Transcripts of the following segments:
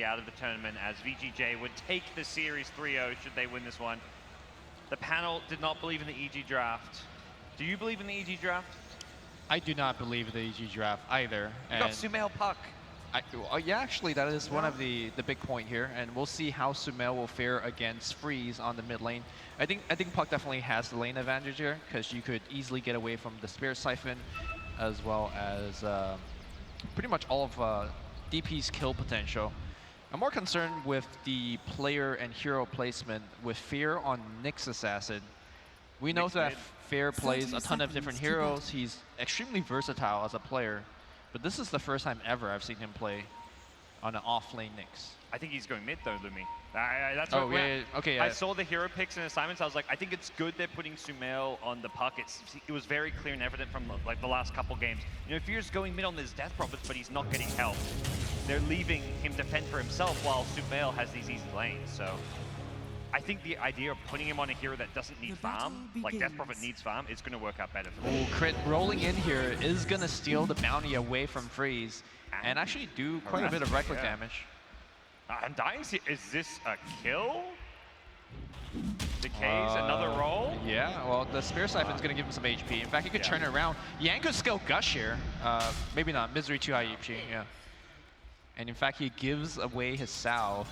out of the tournament as VGJ would take the series 3-0 should they win this one. The panel did not believe in the EG draft. Do you believe in the EG draft? I do not believe in the EG draft either. You got Sumail Puck. Yeah, actually, that is one of the big point here, and we'll see how Sumail will fare against Freeze on the mid lane. I think Puck definitely has the lane advantage here because you could easily get away from the Spirit Siphon, as well as pretty much all of DP's kill potential. I'm more concerned with the player and hero placement with Fear on Nyx Assassin. We know that Fear plays a ton of different heroes. He's extremely versatile as a player, but this is the first time ever I've seen him play on an off-lane Nyx. I think he's going mid though, Lumi. That's what okay. I saw the hero picks and assignments. I was like, I think it's good they're putting Sumail on the Puck. It was very clear and evident from like the last couple games. You know, Fear's going mid on his Death Prophets, but he's not getting help. They're leaving him to fend for himself while Sumail has these easy lanes. So I think the idea of putting him on a hero that doesn't need farm, like Death Prophet needs farm, is going to work out better for them. Ooh, Crit rolling in here is going to steal the bounty away from Freeze and actually do quite a bit of right-click damage. Undying, is this a kill? Decays, another roll? Yeah, well, the Spirit Siphon's going to give him some HP. In fact, he could turn it around. Yang could skill Gush here. Maybe not. Misery too high HP, yeah. And in fact, he gives away his salve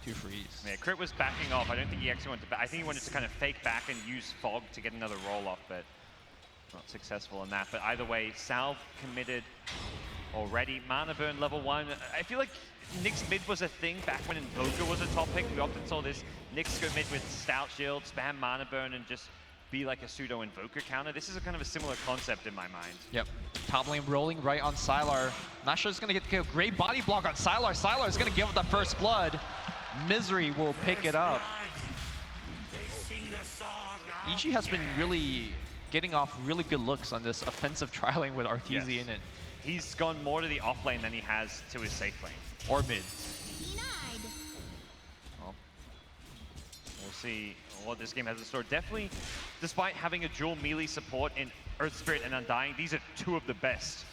to Freeze. Yeah, Crit was backing off. I don't think he actually wanted to I think he wanted to kind of fake back and use Fog to get another roll off, but not successful in that. But either way, salve committed already. Mana burn level 1. I feel like Nyx mid was a thing back when Invoker was a top pick. We often saw this Nyx go mid with Stout Shield, spam Mana burn, and just be like a pseudo Invoker counter. This is a kind of a similar concept in my mind. Yep. Top lane rolling right on Sylar. Not sure it's going to get killed. Great body block on Sylar. Sylar is going to give the first blood. Misery will pick it up. EG has been really getting off really good looks on this offensive tri-lane with Arteezy in it. He's gone more to the off lane than he has to his safe lane. Or mid. Well, we'll see what this game has in store. Definitely, despite having a dual melee support in Earth Spirit and Undying, these are two of the best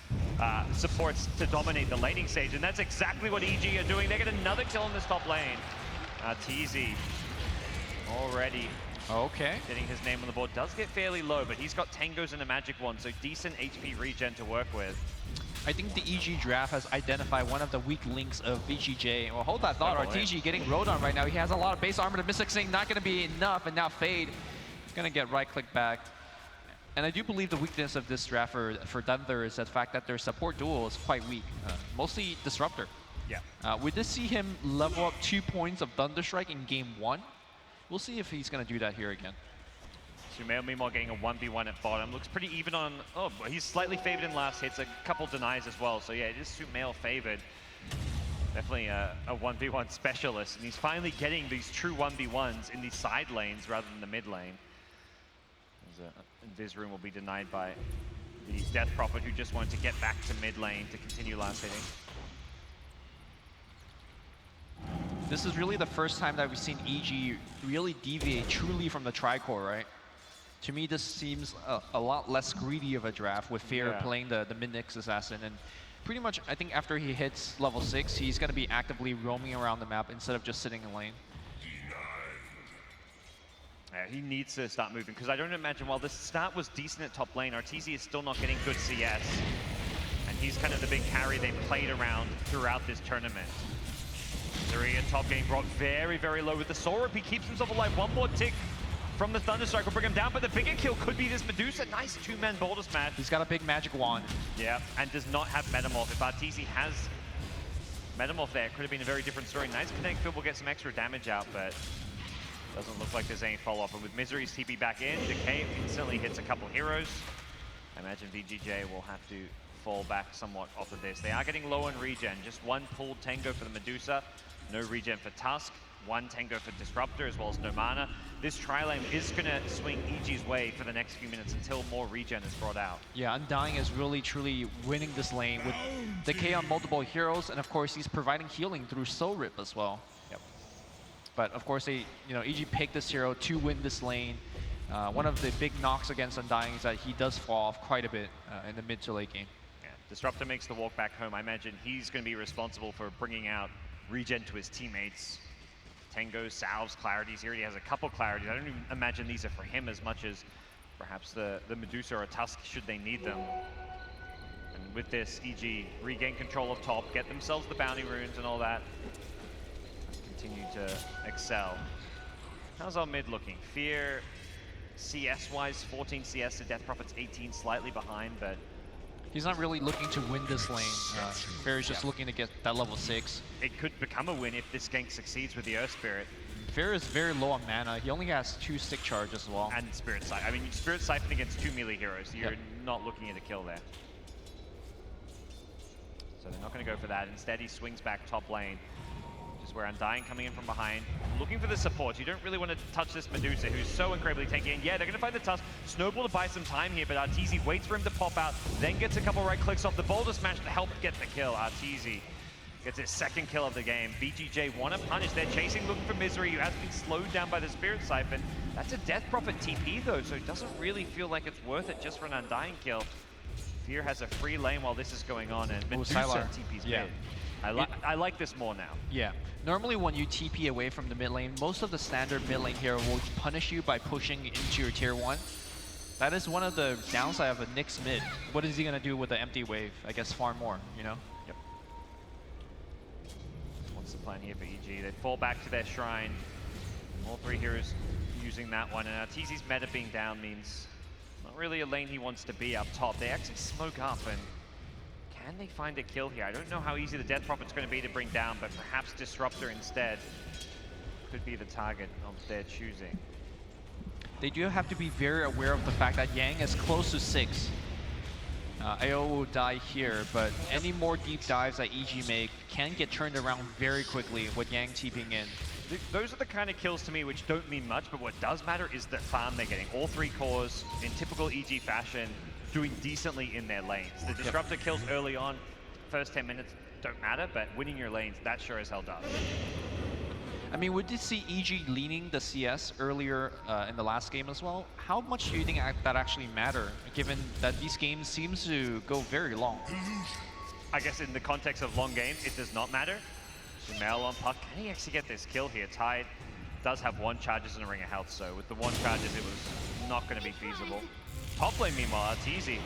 supports to dominate the laning stage, and that's exactly what EG are doing. They get another kill in this top lane. Arteezy already getting his name on the board. Does get fairly low, but he's got Tangos and a Magic Wand, so decent HP regen to work with. I think the EG draft has identified one of the weak links of VGJ. Well, hold that thought. Arteezy getting rode on right now. He has a lot of base armor. The Mystic Sing not going to be enough, and now Fade is going to get right-click back. And I do believe the weakness of this draft for Thunder is the fact that their support duel is quite weak. Mostly Disruptor. Yeah. We did see him level up 2 points of Thunderstrike in game 1. We'll see if he's going to do that here again. Sumail, meanwhile, getting a 1v1 at bottom. Looks pretty even on... Oh, he's slightly favored in last hits. A couple denies as well. So yeah, it is Sumail favored. Definitely a 1v1 specialist. And he's finally getting these true 1v1s in these side lanes rather than the mid lane. Invis Room will be denied by the Death Prophet, who just wanted to get back to mid lane to continue last hitting. This is really the first time that we've seen EG really deviate truly from the Tricore, right? To me, this seems a lot less greedy of a draft with Fear playing the mid-Nyx Assassin. And pretty much, I think after he hits level 6, he's going to be actively roaming around the map instead of just sitting in lane. Yeah, he needs to start moving, because I don't imagine, while the start was decent at top lane, Arteezy is still not getting good CS. And he's kind of the big carry they played around throughout this tournament. Zarya top getting brought very, very low with the Soul Rip. He keeps himself alive. One more tick from the Thunderstrike will bring him down, but the bigger kill could be this Medusa. Nice two-man Boulder Smash. He's got a big Magic Wand. Yeah, and does not have Metamorph. If Arteezy has Metamorph there, it could have been a very different story. Nice Connect Field will get some extra damage out, but doesn't look like there's any follow-up. And with Misery's TP back in, Decay instantly hits a couple heroes. I imagine VGJ will have to fall back somewhat off of this. They are getting low on regen. Just one pulled Tango for the Medusa. No regen for Tusk. One Tango for Disruptor, as well as no mana. This tri-lane is going to swing EG's way for the next few minutes until more regen is brought out. Yeah, Undying is really, truly winning this lane with Decay on multiple heroes, and of course, he's providing healing through Soul Rip as well. Yep. But of course, EG picked this hero to win this lane. One of the big knocks against Undying is that he does fall off quite a bit in the mid to late game. Yeah, Disruptor makes the walk back home. I imagine he's going to be responsible for bringing out regen to his teammates. Tango, salves, clarities. He already has a couple clarities. I don't even imagine these are for him as much as perhaps the Medusa or a Tusk should they need them. And with this, EG regain control of top, get themselves the bounty runes and all that. Continue to excel. How's our mid looking? Fear, CS-wise, 14 CS to Death Prophet's 18, slightly behind, but he's not really looking to win this lane. Fear is just looking to get that level 6. It could become a win if this gank succeeds with the Earth Spirit. Fear is very low on mana. He only has 2 stick charge as well. And Spirit Siphon. I mean, Spirit Siphon against 2 melee heroes. So you're not looking at a kill there. So they're not going to go for that. Instead, he swings back top lane. Which is where Undying coming in from behind. Looking for the support. You don't really want to touch this Medusa, who's so incredibly tanky. And yeah, they're going to find the Tusk. Snowball to buy some time here, but Arteezy waits for him to pop out, then gets a couple right clicks off the Boulder Smash to help get the kill. Arteezy gets his second kill of the game. VGJ want to punish. They're chasing, looking for Misery, who has been slowed down by the Spirit Siphon. That's a Death Prophet TP though, so it doesn't really feel like it's worth it just for an Undying kill. Fear has a free lane while this is going on, and Medusa TP's mid. I like this more now. Yeah. Normally when you TP away from the mid lane, most of the standard mid lane hero will punish you by pushing into your tier 1. That is one of the downside of a Nyx mid. What is he going to do with the empty wave? I guess farm more, you know? Yep. What's the plan here for EG? They fall back to their shrine. All 3 heroes using that one, and Arteezy's meta being down means not really a lane he wants to be up top. They actually smoke up, and can they find a kill here? I don't know how easy the Death Prophet's going to be to bring down, but perhaps Disruptor instead could be the target of their choosing. They do have to be very aware of the fact that Yang is close to 6. AO will die here, but any more deep dives that EG make can get turned around very quickly with Yang TPing in. Those are the kind of kills to me which don't mean much, but what does matter is the farm they're getting. All 3 cores, in typical EG fashion, doing decently in their lanes. The Disruptor kills early on, first 10 minutes don't matter, but winning your lanes, that sure as hell does. I mean, we did see EG leaning the CS earlier in the last game as well. How much do you think that actually matter, given that these games seems to go very long? I guess in the context of long games, it does not matter. Sumail on puck, can he actually get this kill here? Tide does have 1 charges and a ring of health, so with the 1 charges, it was not going to be feasible. Top lane, meanwhile, Arteezy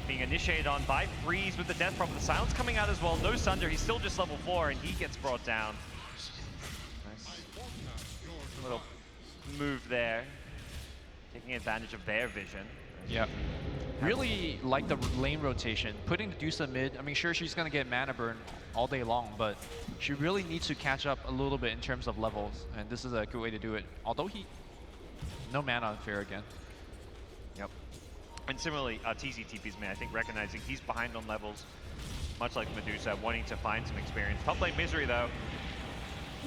being initiated on by Freeze with the Death Prophet. The silence coming out as well. No Thunder, he's still just level 4, and he gets brought down. Nice little move there, taking advantage of their vision. Yeah. Really like the lane rotation. Putting the Medusa mid, I mean, sure, she's going to get mana burn all day long, but she really needs to catch up a little bit in terms of levels, and this is a good way to do it. Although no mana on Fear again. Yep. And similarly, Arteezy TP's mid, I think recognizing he's behind on levels, much like Medusa, wanting to find some experience. Top lane Misery, though,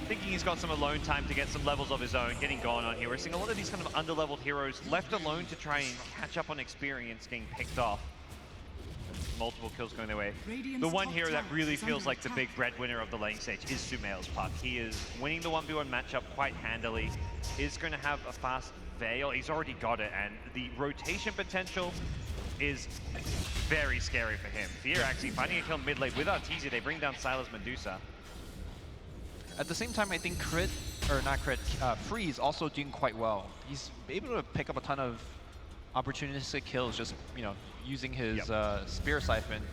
thinking he's got some alone time to get some levels of his own, getting going on here. We're seeing a lot of these kind of underleveled heroes left alone to try and catch up on experience, getting picked off. Multiple kills going their way. The one hero that really feels like the big breadwinner of the lane stage is Sumail's puck. He is winning the 1v1 matchup quite handily, is going to have a fast Veil. He's already got it, and the rotation potential is very scary for him. Fear actually finding a kill mid lane with Arteezy. They bring down Silas Medusa. At the same time, I think Freeze also doing quite well. He's able to pick up a ton of opportunistic kills, just using his Spear Siphon.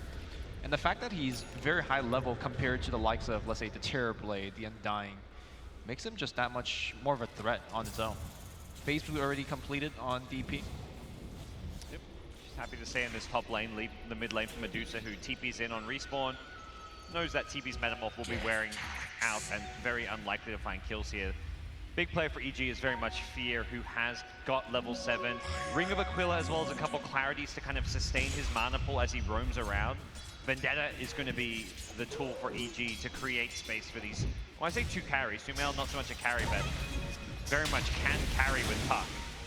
And the fact that he's very high level compared to the likes of, let's say, the Terrorblade, the Undying, makes him just that much more of a threat on his own. Phase blue already completed on DP. Yep. She's happy to stay in this top lane, leave the mid lane for Medusa, who TP's in on respawn. Knows that TP's Metamorph will be wearing out and very unlikely to find kills here. Big player for EG is very much Fear, who has got level 7. Ring of Aquila, as well as a couple clarities to kind of sustain his mana pool as he roams around. Vendetta is going to be the tool for EG to create space for these, well, I say 2 carries. Sumail, not so much a carry, but very much can carry with puck.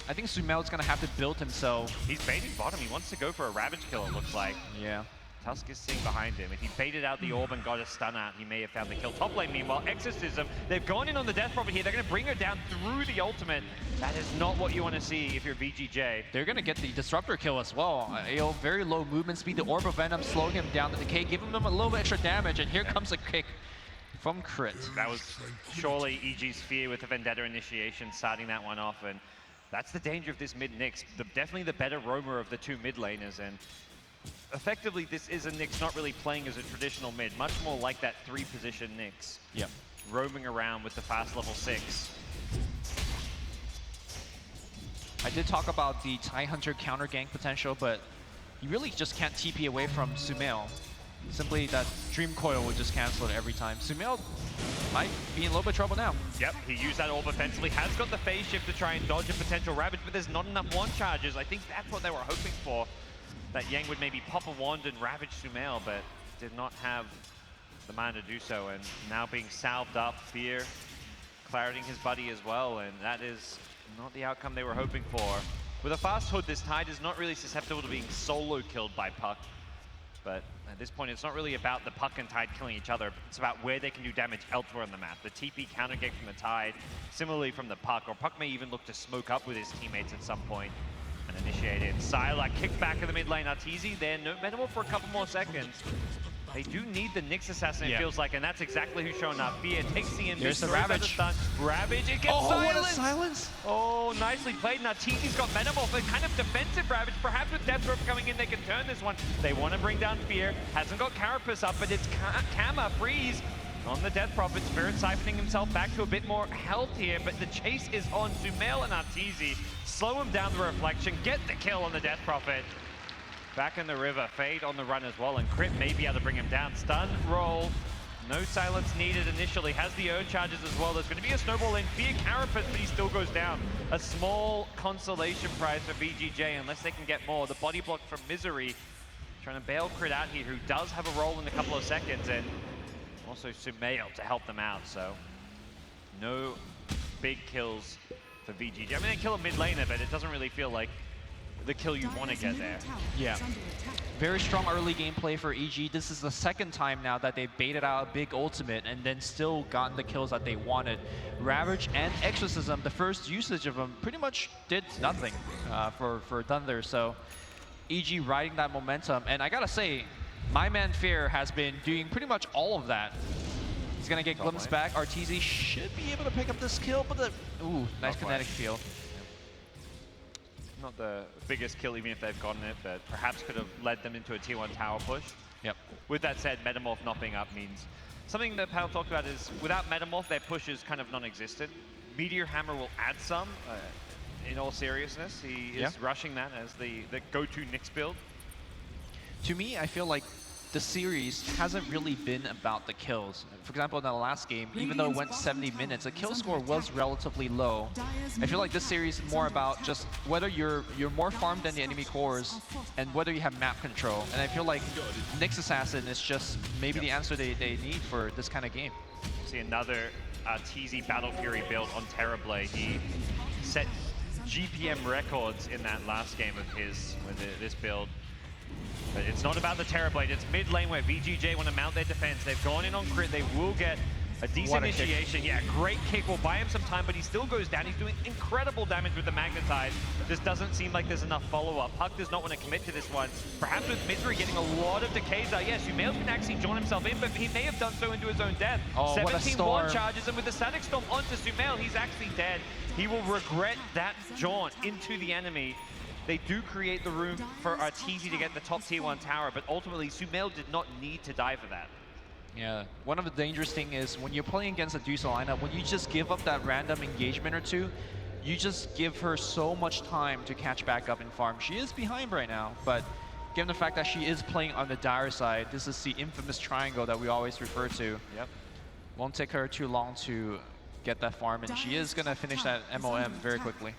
I think Sumail's going to have to build himself. He's baiting bottom. He wants to go for a Ravage kill, it looks like. Yeah. Tusk is sitting behind him. If he baited out the orb and got a stun out, he may have found the kill. Top lane, meanwhile, Exorcism. They've gone in on the Death Prophet here. They're going to bring her down through the ultimate. That is not what you want to see if you're VGJ. They're going to get the Disruptor kill as well. Very low movement speed. The Orb of Venom slowing him down. The decay, giving him a little bit extra damage, and here comes a kick from Crit. That was surely EG's fear with the Vendetta initiation, starting that one off, and that's the danger of this mid Nyx. Definitely the better roamer of the two mid laners, and effectively this is a Nyx not really playing as a traditional mid, much more like that 3-position Nyx. Yep. Roaming around with the fast level 6. I did talk about the TIE Hunter counter gank potential, but you really just can't TP away from Sumail. Simply that Dream Coil would just cancel it every time. Sumail might be in a little bit of trouble now. Yep, he used that orb offensively, has got the phase shift to try and dodge a potential Ravage, but there's not enough wand charges. I think that's what they were hoping for, that Yang would maybe pop a wand and Ravage Sumail, but did not have the mana to do so, and now being salved up, Fear clarity his buddy as well, and that is not the outcome they were hoping for. With a fast Hood, this Tide is not really susceptible to being solo killed by Puck, but at this point it's not really about the Puck and Tide killing each other, it's about where they can do damage elsewhere on the map. The TP counter game from the Tide, similarly from the Puck, or Puck may even look to smoke up with his teammates at some point and initiate it. Sylar kicked back in the mid lane, Arteezy there, no Metamorph for a couple more seconds. They do need the Nyx assassin, it feels like, and that's exactly who's showing up. Fear takes the invis, There's the throws out Ravage. stun. Ravage, it gets Oh, silenced! what a silence! Oh, nicely played. Now Arteezy's got Metamorph, a kind of defensive Ravage. Perhaps with Death Rope coming in, they can turn this one. They want to bring down Fear. Hasn't got Carapace up, but it's Kama, Freeze on the Death Prophet. Spirit siphoning himself back to a bit more health here, but the chase is on Sumail and Arteezy. Slow him down the reflection, get the kill on the Death Prophet. Back in the river, Fade on the run as well, and Crit may be able to bring him down. Stun, roll, no silence needed initially. Has the Urge charges as well. There's going to be a snowball in Fear Carapace, but he still goes down. A small consolation prize for VGJ, unless they can get more. The body block from Misery, trying to bail Crit out here, who does have a roll in a couple of seconds, and also Sumail to help them out, so no big kills for VGJ. I mean, they kill a mid laner, but it doesn't really feel like the kill you want to get there. Yeah. Very strong early gameplay for EG. This is the second time now that they've baited out a big ultimate and then still gotten the kills that they wanted. Ravage and Exorcism, the first usage of them pretty much did nothing for Thunder. So EG riding that momentum. And I gotta say, my man Fear has been doing pretty much all of that. He's gonna get glimpsed back. Arteezy should be able to pick up this kill, but ooh, nice kinetic feel. Not the biggest kill, even if they've gotten it, but perhaps could have led them into a tier 1 tower push. Yep. With that said, Metamorph not being up means something that Pal talked about is without Metamorph, their push is kind of non-existent. Meteor Hammer will add some. In all seriousness, he is rushing that as the go-to Nyx build. To me, I feel like the series hasn't really been about the kills. For example, in the last game, even though it went 70 minutes, the kill score was relatively low. I feel like this series is more about just whether you're more farmed than the enemy cores and whether you have map control. And I feel like Nyx Assassin is just maybe the answer they need for this kind of game. See another Arteezy Battle Fury build on Terrorblade. He set GPM records in that last game of his with this build. But it's not about the Terrorblade, it's mid lane where VGJ want to mount their defense. They've gone in on Crit, they will get a decent initiation. Yeah, great kick will buy him some time, but he still goes down. He's doing incredible damage with the Magnetize. Just doesn't seem like there's enough follow-up. Puck does not want to commit to this one. Perhaps with Misery getting a lot of decays. Yes, Sumail can actually join himself in, but he may have done so into his own death. Oh, 17 wand charges, and with the Static Storm onto Sumail, he's actually dead. He will regret that jaunt into the enemy. They do create the room for Arteezy to get the top tier 1 tower, but ultimately Sumail did not need to die for that. Yeah, one of the dangerous things is when you're playing against a Deuce lineup, when you just give up that random engagement or two, you just give her so much time to catch back up and farm. She is behind right now, but given the fact that she is playing on the dire side, this is the infamous triangle that we always refer to. Yep. Won't take her too long to get that farm, and she is going to finish that MOM very quickly.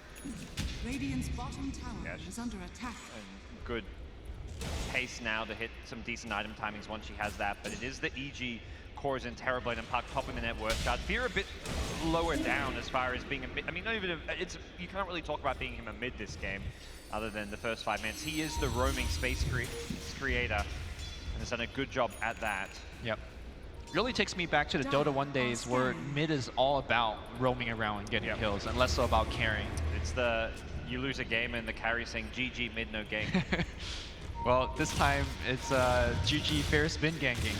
Radiant's bottom tower is under attack. And good pace now to hit some decent item timings once she has that, but it is the EG cores in Terrorblade and Puck popping the net worth guard. Fear a bit lower down as far as being a mid. I mean, not even you can't really talk about being him a mid this game, other than the first 5 minutes. He is the roaming space creator, and has done a good job at that. Yep. Really takes me back to the Dota 1 days where mid is all about roaming around and getting kills, and less so about carrying. It's the you lose a game and the carry saying GG mid no game. Well, this time it's GG Fair spin ganking.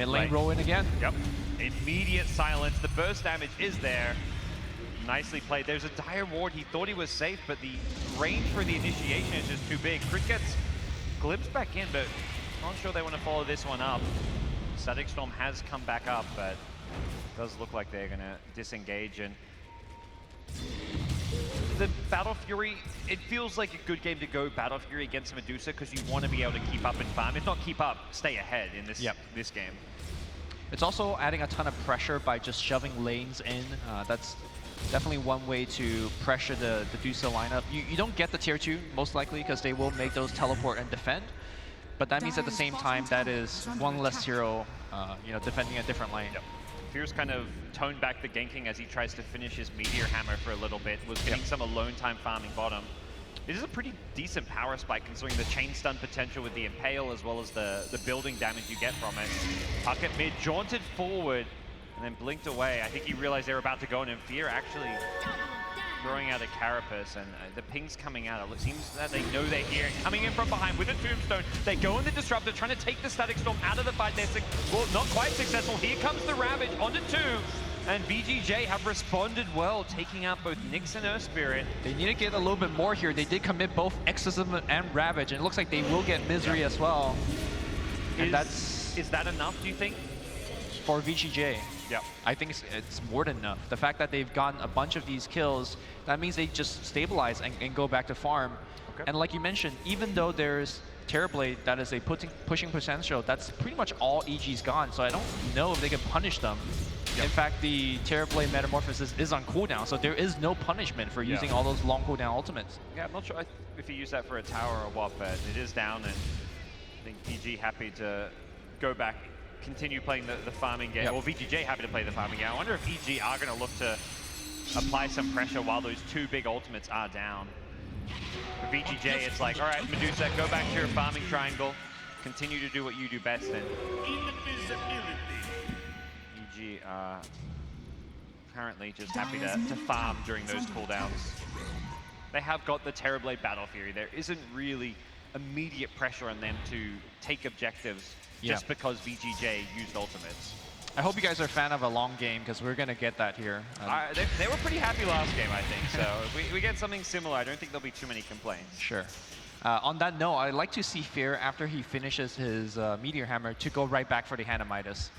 Mid lane roll in again. Yep. Immediate silence. The burst damage is there. Nicely played. There's a dire ward. He thought he was safe, but the range for the initiation is just too big. Crit gets glimpsed back in, but not sure they want to follow this one up. Static Storm has come back up, but it does look like they're going to disengage. And the Battle Fury, it feels like a good game to go Battle Fury against Medusa because you want to be able to keep up and farm. If not keep up, stay ahead in this, this game. It's also adding a ton of pressure by just shoving lanes in. That's definitely one way to pressure the Medusa lineup. You don't get the tier 2, most likely, because they will make those teleport and defend. But that means at the same time, that is one less hero, you know, defending a different lane. Yep. Fierce kind of toned back the ganking as he tries to finish his Meteor Hammer for a little bit. Was getting some alone time farming bottom. It is a pretty decent power spike considering the chain stun potential with the Impale as well as the building damage you get from it. Puck at mid, jaunted forward, and then blinked away. I think he realized they were about to go, and Fear actually throwing out a Carapace, and the ping's coming out. It seems that they know they're here. Coming in from behind with a Tombstone. They go in the Disruptor, trying to take the Static Storm out of the fight. They're well, not quite successful. Here comes the Ravage onto 2. And VGJ have responded well, taking out both Nyx and Earth Spirit. They need to get a little bit more here. They did commit both Exorcism and Ravage, and it looks like they will get Misery as well. And is that enough, do you think? For VGJ? Yeah. I think it's more than enough. The fact that they've gotten a bunch of these kills, that means they just stabilize and go back to farm. Okay. And like you mentioned, even though there's Terrorblade that is a pushing potential, that's pretty much all EG's gone, so I don't know if they can punish them. Yep. In fact, the Terrorblade Metamorphosis is on cooldown, so there is no punishment for using all those long cooldown ultimates. Yeah, I'm not sure if you use that for a tower or what, but it is down, and I think PG happy to go back, continue playing the farming game, or VGJ happy to play the farming game. I wonder if EG are going to look to apply some pressure while those 2 big ultimates are down. For VGJ, it's like, all right, Medusa, go back to your farming triangle, continue to do what you do best, and EG are currently just happy to farm during those cooldowns. They have got the Terrorblade Battle Fury. There isn't really immediate pressure on them to take objectives just because VGJ used ultimates. I hope you guys are a fan of a long game, because we're going to get that here. They were pretty happy last game, I think, so if we get something similar, I don't think there'll be too many complaints. Sure. On that note, I'd like to see Fear, after he finishes his Meteor Hammer, to go right back for the Hand of Midas.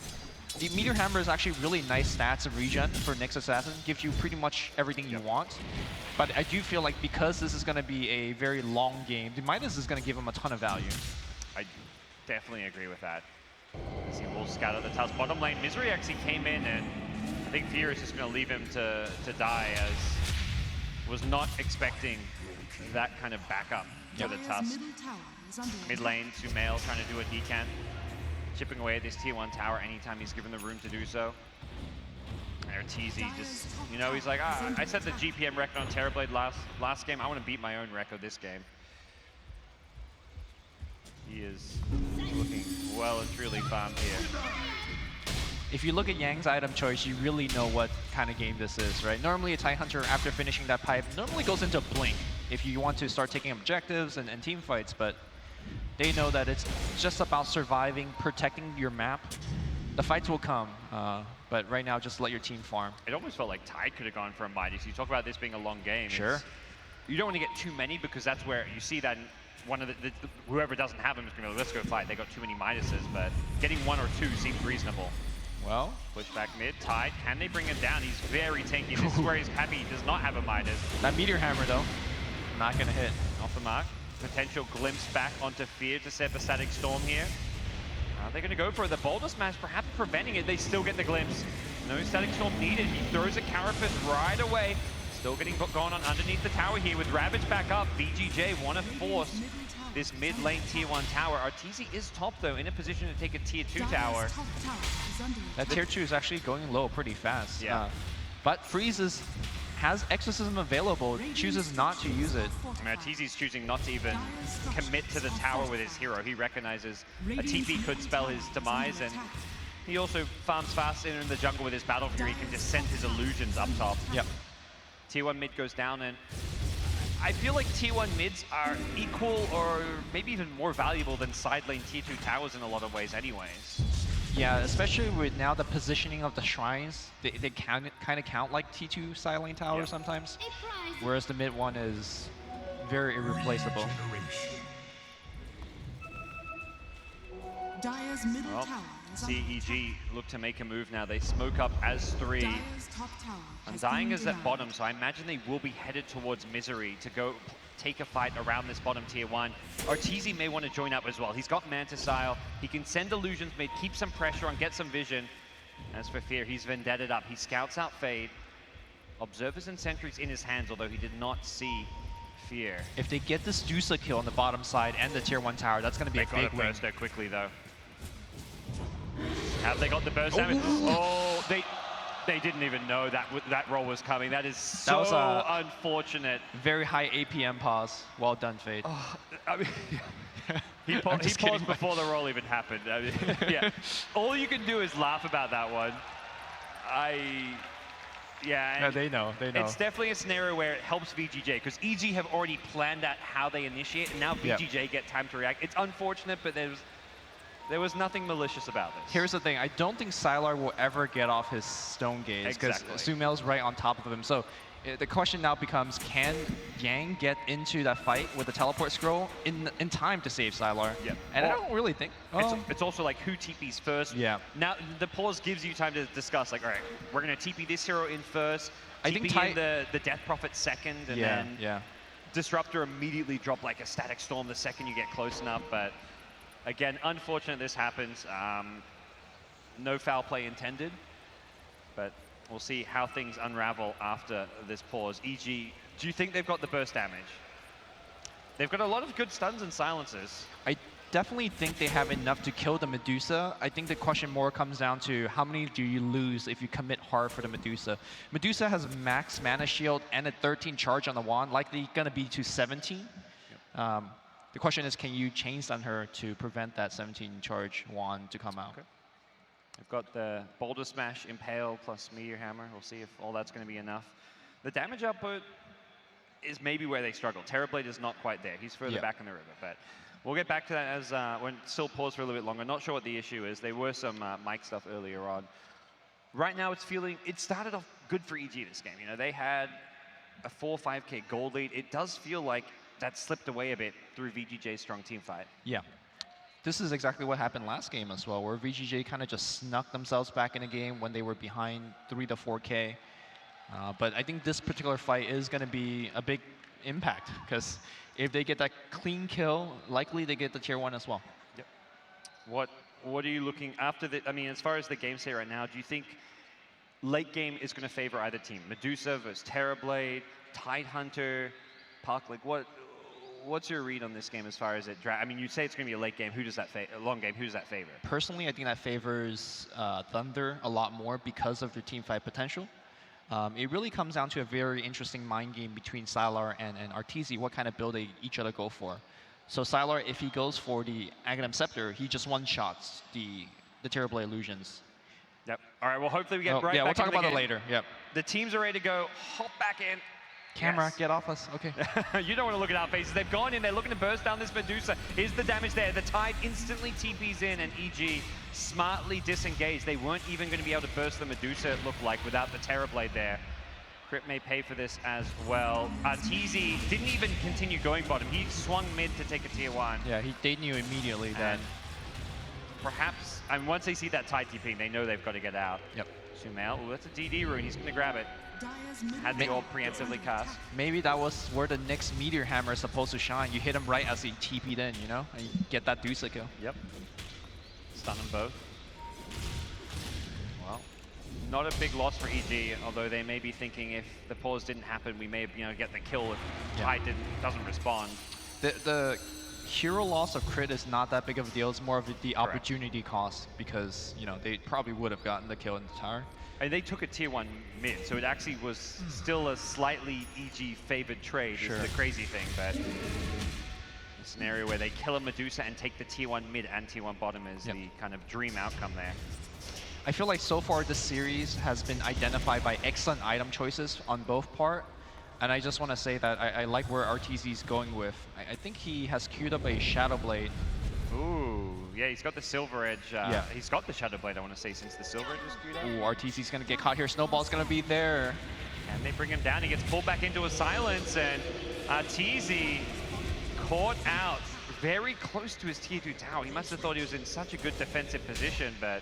The Meteor Hammer is actually really nice stats and regen for Nyx Assassin, gives you pretty much everything you want. But I do feel like because this is going to be a very long game, the Midas is going to give him a ton of value. I definitely agree with that. As he will scatter the tough bottom lane. Misery actually came in, and I think Fear is just going to leave him to die, as was not expecting that kind of backup for the Tusk. Mid lane, Sumail trying to do a decant. Chipping away at this tier 1 tower anytime he's given the room to do so. There, TZ just, you know, he's like, I set the GPM record on Terrorblade last game. I want to beat my own record this game. He is looking well and truly farmed here. If you look at Yang's item choice, you really know what kind of game this is, right? Normally a Tidehunter, after finishing that pipe, normally goes into Blink if you want to start taking objectives and team fights, but they know that it's just about surviving, protecting your map. The fights will come, but right now, just let your team farm. It almost felt like Tide could have gone for a Midas. You talk about this being a long game. Sure. You don't want to get too many, because that's where you see that one of whoever doesn't have them is going to be like, let's go fight. They got too many Midases, but getting 1 or 2 seems reasonable. Well, push back mid, Tide. Can they bring him down? He's very tanky. This is where he's happy he does not have a Midas. That Meteor Hammer, though, not going to hit. Off the mark. Potential glimpse back onto Fear to set the Static Storm here. They're going to go for the Boulder Smash, perhaps preventing it. They still get the glimpse. No Static Storm needed. He throws a Carapace right away. Still getting going on underneath the tower here with Ravage back up. VGJ want to force this mid lane tier 1 tower. Arteezy is top though, in a position to take a tier 2 tower. That tier 2 is actually going low pretty fast. Yeah. But Freeze has Exorcism available, chooses not to use it. I mean, Arteezy's choosing not to even commit to the tower with his hero. He recognizes a TP could spell his demise, and he also farms fast in the jungle with his Battle Fury. He can just send his illusions up top. Yep. Tier 1 mid goes down, and I feel like tier 1 mids are equal or maybe even more valuable than side lane tier 2 towers in a lot of ways anyways. Yeah, especially with now the positioning of the shrines, they kind of count like T2 side lane tower sometimes, whereas the mid one is very irreplaceable. Dire's middle Well, tower is under attack. CEG look to make a move now. They smoke up as 3. Dire's top tower has Undying been is at denied. bottom, so I imagine they will be headed towards Misery to go take a fight around this bottom tier 1. Arteezy may want to join up as well. He's got Mantis-style. He can send illusions, may keep some pressure on, get some vision. As for Fear, he's vendetted up. He scouts out Fade. Observers and Sentries in his hands, although he did not see Fear. If they get this Dusa kill on the bottom side and the tier 1 tower, that's going to be a big Got a win. burst there quickly, though. Have they got the burst damage? Oh, they didn't even know that roll was coming. That is so was a unfortunate. Very high APM pause. Well done, Fade. Oh, I mean, he paused before the roll even happened. I mean, yeah. All you can do is laugh about that one. Yeah, they know. It's definitely a scenario where it helps VGJ, because EG have already planned out how they initiate, and now VGJ get time to react. It's unfortunate, but there was nothing malicious about this. Here's the thing, I don't think Sylar will ever get off his stone gaze, because Sumail's right on top of him. So the question now becomes, can Yang get into that fight with the teleport scroll in time to save Sylar? Yep. And I don't really think. It's also like who TPs first. Yeah. Now the pause gives you time to discuss, like, all right, we're going to TP this hero in first, I think TP in the Death Prophet second, and then Disruptor immediately drop like a Static Storm the second you get close enough. But again, unfortunate this happens. No foul play intended, but we'll see how things unravel after this pause. EG, do you think they've got the burst damage? They've got a lot of good stuns and silences. I definitely think they have enough to kill the Medusa. I think the question more comes down to how many do you lose if you commit hard for the Medusa. Medusa has max mana shield and a 13 charge on the wand, likely going to be to 17. Yep. The question is, can you chain stun her to prevent that 17 charge wand to come out? Okay. I've got the Boulder Smash, Impale, plus Meteor Hammer. We'll see if all that's going to be enough. The damage output is maybe where they struggle. Terrorblade is not quite there. He's further back in the river, but we'll get back to that as when still pause for a little bit longer. Not sure what the issue is. There were some mic stuff earlier on. Right now, it started off good for EG this game. You know, they had a 4-5K gold lead. It does feel like that slipped away a bit through VGJ's strong team fight. Yeah. This is exactly what happened last game as well, where VGJ kind of just snuck themselves back in a game when they were behind 3 to 4K. But I think this particular fight is going to be a big impact, because if they get that clean kill, likely they get the tier 1 as well. Yep. What are you looking after the? I mean, as far as the game state right now, do you think late game is going to favor either team? Medusa versus Terrorblade, Tidehunter, Puck. Like what's your read on this game as far as it? I mean, you say it's going to be a late game. Who does that a long game? Who does that favor? Personally, I think that favors Thunder a lot more because of their team fight potential. It really comes down to a very interesting mind game between Sylar and Arteezy, what kind of build they each other go for. So Sylar, if he goes for the Aghanim Scepter, he just one-shots the Terrorblade Illusions. Yep. All right, well, hopefully we get right yeah, back we'll talk about it later. Yep. The teams are ready to go. Hop back in. Camera, get off us. Okay. You don't want to look at our faces. They've gone in. They're looking to burst down this Medusa. Is the damage there? The Tide instantly TPs in, and EG smartly disengaged. They weren't even going to be able to burst the Medusa, it looked like, without the Terrorblade there. Crypt may pay for this as well. Arteezy didn't even continue going bottom. He swung mid to take a tier 1. Yeah, they knew immediately then. Perhaps, and once they see that Tide TP, they know they've got to get out. Yep. Sumail, oh, that's a DD rune. He's going to grab it. Had the all preemptively cast. Maybe that was where the next Meteor Hammer is supposed to shine. You hit him right as he TP'd in, you know? And you get that Dusa kill. Yep. Stun them both. Well, not a big loss for EG, although they may be thinking if the pause didn't happen, we may get the kill if Tide doesn't respond. The hero loss of crit is not that big of a deal. It's more of the opportunity cost, because, you know, they probably would have gotten the kill in the tower. And they took a tier 1 mid, so it actually was still a slightly EG favored trade, is the crazy thing. But a scenario where they kill a Medusa and take the tier 1 mid and tier 1 bottom is the kind of dream outcome there. I feel like so far this series has been identified by excellent item choices on both part. And I just want to say that I like where Arteezy's going with. I think he has queued up a Shadow Blade Ooh, yeah, he's got the Silver Edge. Yeah. He's got the Shadow Blade, I want to say, since the Silver Edge was screwed out. Ooh, RTC's gonna get caught here. Snowball's gonna be there. And they bring him down. He gets pulled back into a silence, and Arteezy caught out very close to his tier 2 tower. He must have thought he was in such a good defensive position, but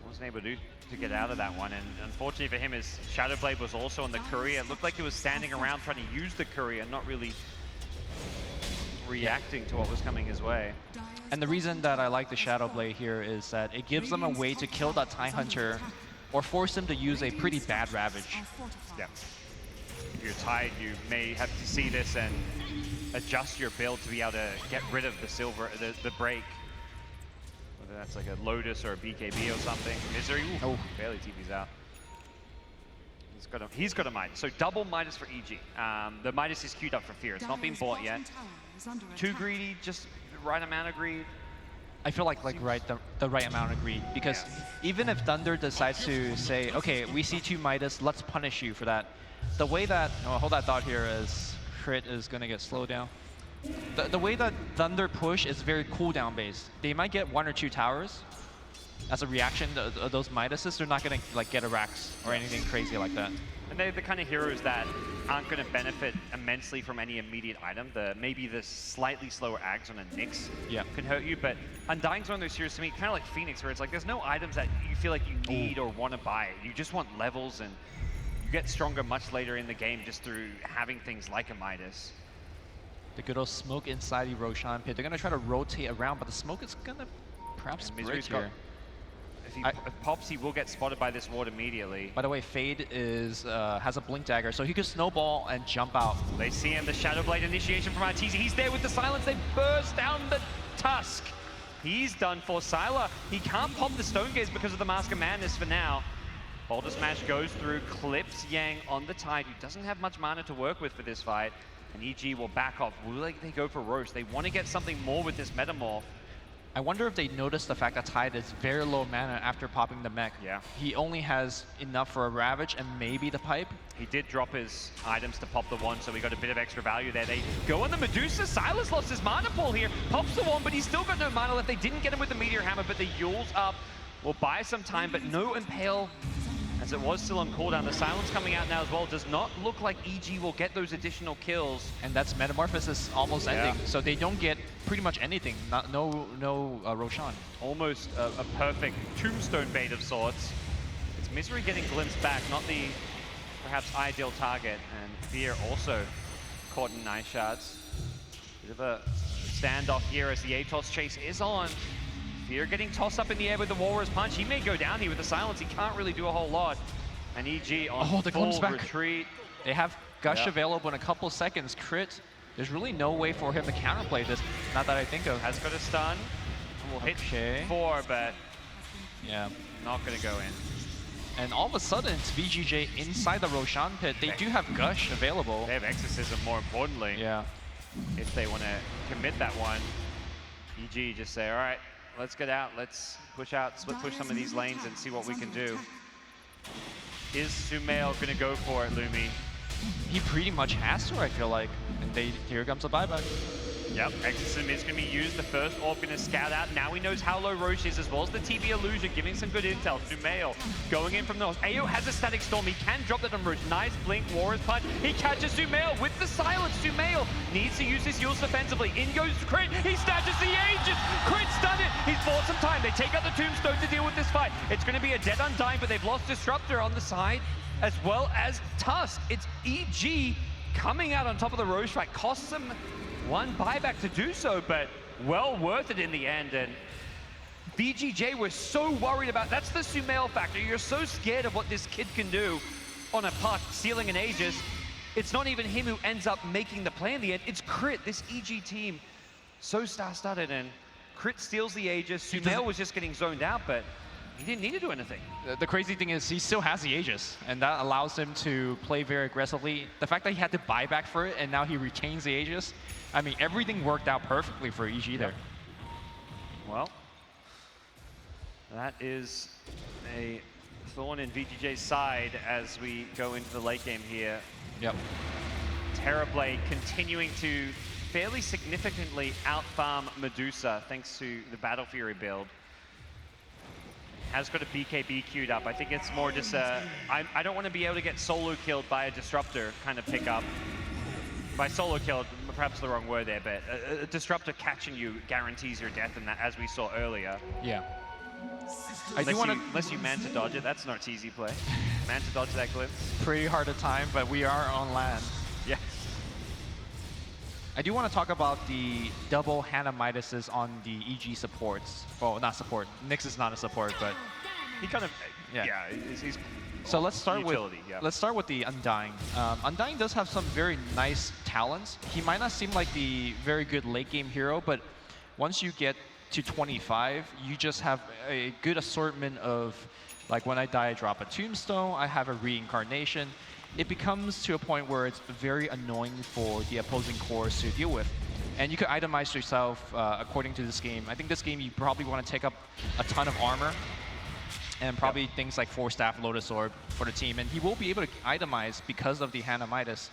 wasn't able to get out of that one. And unfortunately for him, his Shadow Blade was also on the courier. It looked like he was standing around trying to use the courier, not really reacting to what was coming his way. And the reason that I like the Shadow Blade here is that it gives them a way to kill that Tie Hunter or force him to use a pretty bad Ravage. Yeah. If you're tied, you may have to see this and adjust your build to be able to get rid of the break. Whether that's like a Lotus or a BKB or something. Misery, ooh, barely TP's out. He's got a Midas, so double Midas for EG. The Midas is queued up for Fear. It's not been bought yet. Too greedy, just the right amount of greed. I feel like the right amount of greed, because even if Thunder decides to say, okay, we see 2 Midas, let's punish you for that. The way that, hold that thought here as Crit is gonna get slowed down. The way that Thunder push is very cooldown based. They might get 1 or 2 towers as a reaction to those Midases. They're not gonna like get a Rax or anything crazy like that. And they're the kind of heroes that aren't going to benefit immensely from any immediate item. Maybe the slightly slower Ags on a Nyx can hurt you, but Undying's one of those heroes to me, kind of like Phoenix, where it's like there's no items that you feel like you need or want to buy. You just want levels, and you get stronger much later in the game just through having things like a Midas. The good old smoke inside the Roshan pit. They're going to try to rotate around, but the smoke is going to perhaps bridge here. If he pops, he will get spotted by this ward immediately. By the way, Fade has a Blink Dagger, so he could snowball and jump out. They see him, the Shadow Blade initiation from Arteezy. He's there with the silence. They burst down the Tusk. He's done for. Sylar, he can't pop the Stone Gaze because of the Mask of Madness for now. Boulder Smash goes through, clips Yang on the Tide, who doesn't have much mana to work with for this fight. And EG will back off. Will they go for Roast? They want to get something more with this Metamorph. I wonder if they noticed the fact that Tide is very low mana after popping the mech. Yeah. He only has enough for a Ravage and maybe the Pipe. He did drop his items to pop the one, so we got a bit of extra value there. They go on the Medusa. Silas lost his mana pool here. Pops the one, but he's still got no mana left. They didn't get him with the Meteor Hammer, but the Yule's up. Will buy some time, but no Impale, as it was still on cooldown. The Silence coming out now as well. Does not look like EG will get those additional kills. And that's Metamorphosis almost ending, so they don't get pretty much anything. No Roshan. Almost a perfect tombstone bait of sorts. It's Misery getting glimpsed back, not the perhaps ideal target. And Fear also caught in Nice Shots. Bit of a standoff here as the Atos chase is on. Fear getting tossed up in the air with the Walrus Punch. He may go down here with the silence. He can't really do a whole lot. And EG on full retreat. They have Gush available in a couple seconds. Crit, there's really no way for him to counterplay this. Not that I think of. Has got a stun. Will hit 4, but not going to go in. And all of a sudden, it's VGJ inside the Roshan pit. They do have Gush available. They have Exorcism, more importantly. Yeah. If they want to commit that one, EG just say, all right, let's get out. Let's push out, split push some of these lanes and see what we can do. Is Sumail going to go for it, Lumi? He pretty much has to, I feel like. And here comes a buyback. Yep, Exorcism is going to be used. The first orb going to scout out. Now he knows how low Roche is, as well as the TV illusion, giving some good intel. Sumail going in from the north. AO has a static storm. He can drop that on Roche. Nice blink, Warrior's Punch. He catches Sumail with the silence. Sumail needs to use his heals defensively. In goes Crit. He snatches the Aegis. Crit's done it. He's bought some time. They take out the Tombstone to deal with this fight. It's going to be a dead Undying, but they've lost Disruptor on the side, as well as Tusk. It's EG coming out on top of the Roche fight. Costs them one buyback to do so, but well worth it in the end. And VGJ was so worried about, that's the Sumail factor. You're so scared of what this kid can do on a puck, sealing an Aegis. It's not even him who ends up making the play in the end. It's Crit, this EG team. So star-studded, and Crit steals the Aegis. Sumail was just getting zoned out, but he didn't need to do anything. The crazy thing is he still has the Aegis, and that allows him to play very aggressively. The fact that he had to buy back for it, and now he retains the Aegis, I mean, everything worked out perfectly for EG there. Well, that is a thorn in VGJ's side as we go into the late game here. Yep. Terrorblade continuing to fairly significantly out-farm Medusa thanks to the Battle Fury build. Has got a BKB queued up. I think it's more just a, I don't want to be able to get solo killed by a disruptor kind of pickup. By solo killed, perhaps the wrong word there, but a disruptor catching you guarantees your death, and that, as we saw earlier. Yeah. Unless you man to dodge it, that's not easy play. Man to dodge that glimpse. Pretty hard to time, but we are on land. Yes. I do want to talk about the double Hannah Midases on the EG supports. Well, not support. Nyx is not a support, but he kind of, he's so let's start utility, with the Undying. Undying does have some very nice talents. He might not seem like the very good late game hero, but once you get to 25, you just have a good assortment of, like, when I die, I drop a tombstone, I have a reincarnation. It becomes to a point where it's very annoying for the opposing cores to deal with. And you could itemize yourself according to this game. I think this game you probably want to take up a ton of armor and probably things like 4-staff Lotus Orb for the team. And he will be able to itemize because of the Hannah Midas.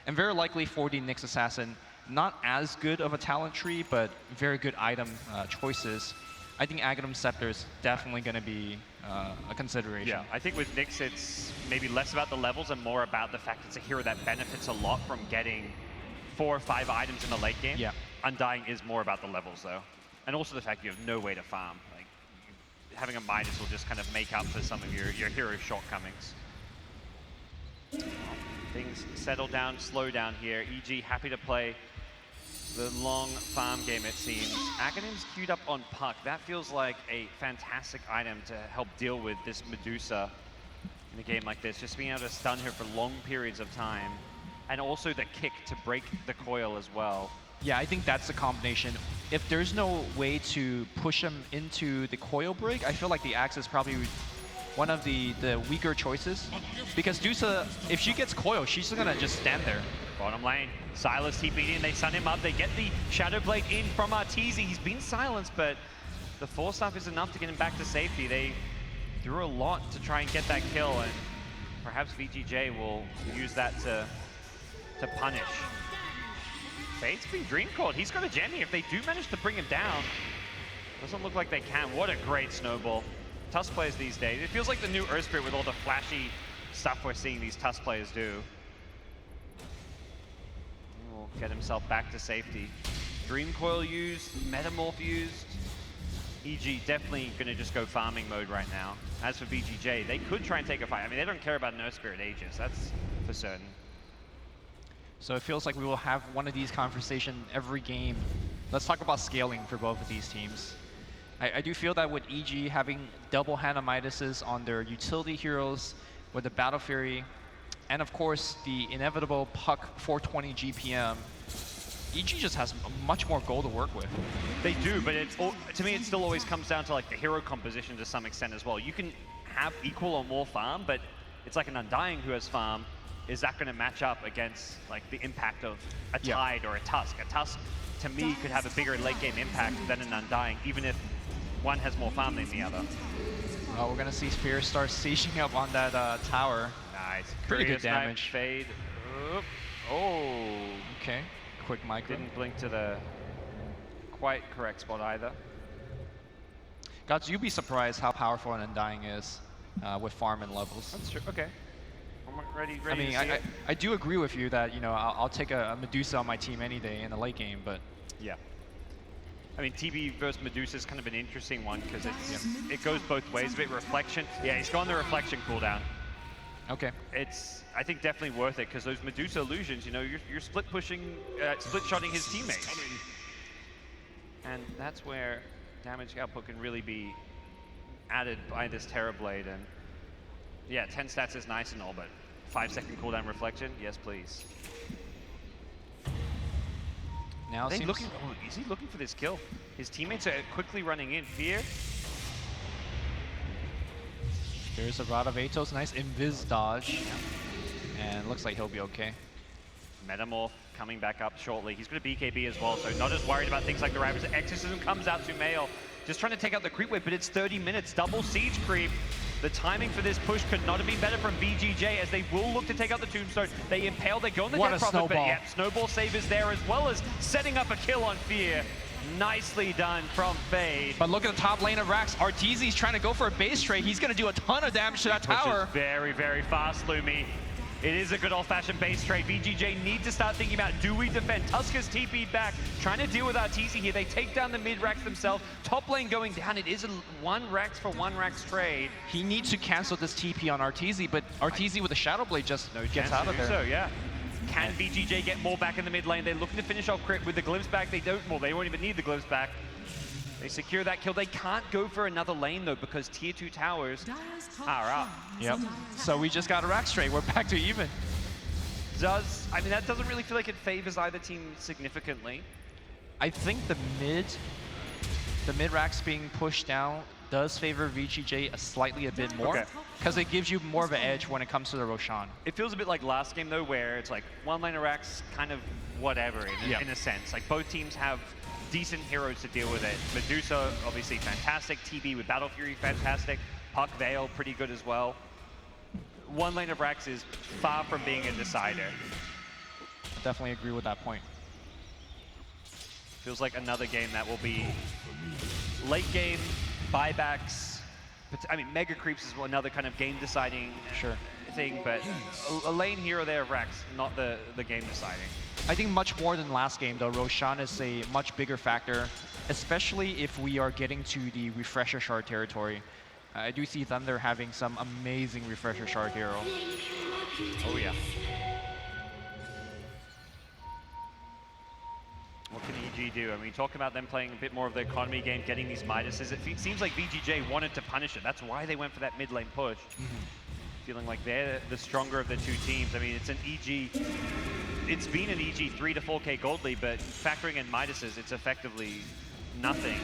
And very likely for the Nyx Assassin, not as good of a talent tree, but very good item choices. I think Aghanim Scepter is definitely going to be a consideration. Yeah, I think with Nyx, it's maybe less about the levels and more about the fact it's a hero that benefits a lot from getting 4 or 5 items in the late game. Yeah. Undying is more about the levels, though. And also the fact you have no way to farm. Like, having a Midas will just kind of make up for some of your hero's shortcomings. Things settle down, slow down here. EG happy to play the long farm game, it seems. Aghanim's queued up on Puck. That feels like a fantastic item to help deal with this Medusa in a game like this. Just being able to stun her for long periods of time. And also the kick to break the coil as well. Yeah, I think that's the combination. If there's no way to push him into the coil break, I feel like the axe is probably one of the weaker choices. Because Dusa, if she gets coil, she's gonna just stand there. Bottom lane, Silas TP'd in, they stun him up, they get the Shadow Blade in from Arteezy. He's been silenced, but the 4-staff is enough to get him back to safety. They threw a lot to try and get that kill, and perhaps VGJ will use that to punish. Fate's been dream called. He's got a Jenny. If they do manage to bring him down, doesn't look like they can. What a great snowball. Tusk players these days. It feels like the new Earth Spirit with all the flashy stuff we're seeing these Tusk players do. Will get himself back to safety. Dream Coil used, Metamorph used. EG definitely going to just go farming mode right now. As for VGJ, they could try and take a fight. I mean, they don't care about an Earth Spirit Aegis, that's for certain. So it feels like we will have one of these conversations every game. Let's talk about scaling for both of these teams. I do feel that with EG having double Hannah Midases on their utility heroes, with the Battle Fury, and of course the inevitable Puck 420 GPM, EG just has much more gold to work with. They do, but it's to me it still always comes down to like the hero composition to some extent as well. You can have equal or more farm, but it's like an Undying who has farm. Is that going to match up against like the impact of a Tide or a Tusk? A Tusk, to me, could have a bigger late game impact than an Undying, even if one has more farm than the other. Well, we're going to see Spear start sieging up on that tower. Nice. Pretty good damage. Fade. Oh. Okay. Quick micro. Didn't blink to the quite correct spot either. Gods, you'd be surprised how powerful an Undying is with farm and levels. That's true. Okay. I'm ready I mean, I do agree with you that, you know, I'll take a Medusa on my team any day in the late game, but... Yeah. I mean, TB versus Medusa is kind of an interesting one because it goes both ways. A bit reflection. Yeah, he's gone the reflection cooldown. Okay. It's, I think, definitely worth it because those Medusa illusions, you know, you're split pushing, split shotting his teammates. And that's where damage output can really be added by this Terrorblade. And yeah, 10 stats is nice and all, but 5-second cooldown reflection, yes please. Now is he looking for this kill? His teammates are quickly running in. Fear. There's a Rod of Atos, nice invis dodge. And looks like he'll be okay. Metamorph coming back up shortly. He's got a BKB as well, so not as worried about things like the Ravage. Exorcism comes out to Mail. Just trying to take out the creep wave, but it's 30 minutes. Double siege creep. The timing for this push could not have been better from VGJ as they will look to take out the tombstone. They impale, they go on the What death a prophet, but snowball. yep, snowball save is there as well as setting up a kill on Fear. Nicely done from Fade. But look at the top lane of Rax. Arteezy's trying to go for a base trade. He's going to do a ton of damage to that tower. Pushes very, very fast, Lumi. It is a good old-fashioned base trade. VGJ need to start thinking about, do we defend? Tuska's TP'd back, trying to deal with Arteezy here. They take down the mid-Rax themselves. Top lane going down. It is a one Rax for one Rax trade. He needs to cancel this TP on Arteezy, but Arteezy with a Shadow Blade just gets out of there. So, yeah. Can VGJ get more back in the mid lane? They're looking to finish off Crit with the glimpse back. They don't, well, they won't even need the glimpse back. They secure that kill. They can't go for another lane though because tier 2 towers are up. Yep. So we just got a Rax trade. We're back to even. I mean, that doesn't really feel like it favors either team significantly. I think the mid Rax being pushed down does favor VGJ a bit more because it gives you more of an edge when it comes to the Roshan. It feels a bit like last game though, where it's like one lane of Rax, kind of whatever in a sense. Like both teams have decent heroes to deal with it. Medusa, obviously fantastic. TB with Battle Fury, fantastic. Puck Veil, pretty good as well. One lane of Rax is far from being a decider. Definitely agree with that point. Feels like another game that will be late game, buybacks. I mean, Mega Creeps is another kind of game deciding thing, but a lane here or there of Rax, not the game deciding. I think much more than last game though, Roshan is a much bigger factor, especially if we are getting to the Refresher Shard territory. I do see Thunder having some amazing Refresher Shard hero. Oh yeah. What can EG do? I mean, talk about them playing a bit more of the economy game, getting these Midases. It seems like VGJ wanted to punish it. That's why they went for that mid lane push. Feeling like they're the stronger of the two teams. I mean, it's an EG, it's been an EG 3 to 4K gold lead, but factoring in Midases, it's effectively nothing.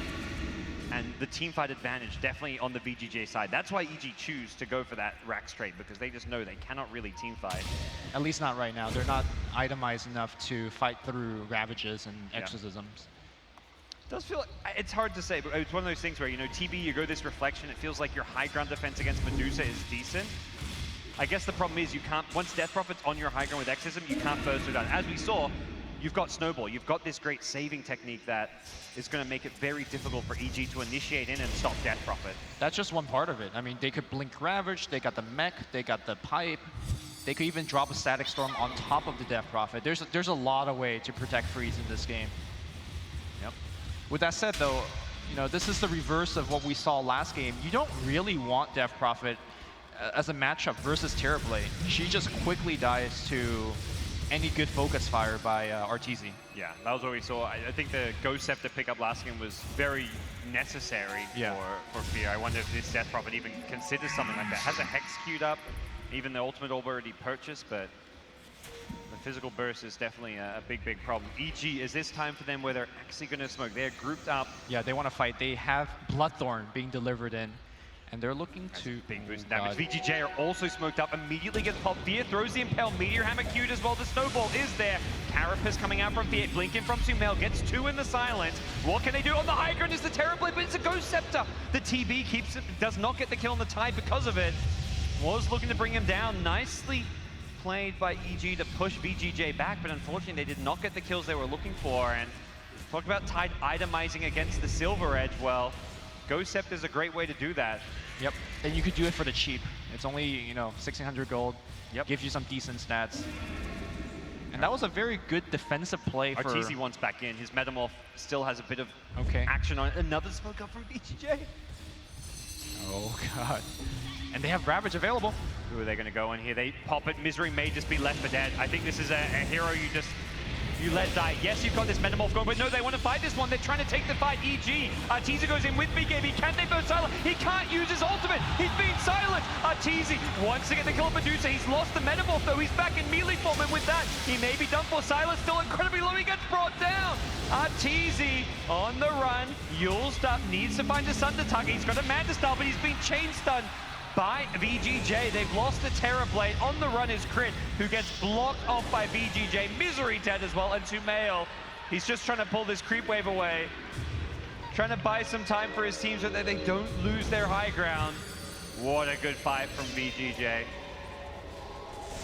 And the team fight advantage definitely on the VGJ side. That's why EG choose to go for that Rax trade, because they just know they cannot really team fight. At least not right now. They're not itemized enough to fight through Ravages and Exorcisms. It does feel like, it's hard to say, but it's one of those things where, you know, TB, you go this Reflection, it feels like your high ground defense against Medusa is decent. I guess the problem is you can't, once Death Prophet's on your high ground with Exorcism, you can't burst her down. As we saw, you've got Snowball, you've got this great saving technique that is going to make it very difficult for EG to initiate in and stop Death Prophet. That's just one part of it. I mean, they could Blink Ravage, they got the mech, they got the pipe, they could even drop a Static Storm on top of the Death Prophet. There's a lot of way to protect Freeze in this game. Yep. With that said though, you know, this is the reverse of what we saw last game. You don't really want Death Prophet as a matchup versus Terrorblade. She just quickly dies to any good focus fire by Arteezy. Yeah, that was what we saw. I think the Ghost Scepter pickup last game was very necessary for Fear. I wonder if this Death Prophet even considers something like that. Has a Hex queued up, even the Ultimate Orb already purchased, but the physical burst is definitely a big, big problem. EG, is this time for them where they're actually going to smoke? They're grouped up. Yeah, they want to fight. They have Bloodthorn being delivered in, and they're looking to... Big boost damage. VGJ are also smoked up, immediately gets popped. Fear throws the Impale, Meteor Hammer queued as well. The Snowball is there. Carapace coming out from Fear, blinking from Sumail, gets 2 in the silence. What can they do? On the high ground is the Terrorblade, but it's a Ghost Scepter. The TB keeps it, does not get the kill on the Tide because of it. Was looking to bring him down. Nicely played by EG to push VGJ back, but unfortunately they did not get the kills they were looking for. And talk about Tide itemizing against the Silver Edge. Well, Ghost Scepter is a great way to do that. Yep, and you could do it for the cheap. It's only, you know, 1600 gold. Yep. Gives you some decent stats. And that was a very good defensive play for... Arteezy wants back in. His Metamorph still has a bit of action on it. Another smoke up from VGJ. Oh, God. And they have Ravage available. Who are they going to go in here? They pop it. Misery may just be left for dead. I think this is a hero you let die. Yes, you've got this Metamorph going, but no, they want to fight this one. They're trying to take the fight. EG. Arteezy goes in with BKB. Can they burst silent? He can't use his ultimate. He's being silent. Arteezy wants to get the kill on Medusa. He's lost the Metamorph, though. He's back in melee form, and with that, he may be done for. Silence still incredibly low. He gets brought down. Arteezy on the run. Yul's up. Needs to find a Thunder target. He's got a Manta Star, but he's been chain stunned by VGJ. They've lost the Terrorblade. On the run is Crit, who gets blocked off by VGJ. Misery dead as well, and Sumail, he's just trying to pull this creep wave away. Trying to buy some time for his team so that they don't lose their high ground. What a good fight from VGJ.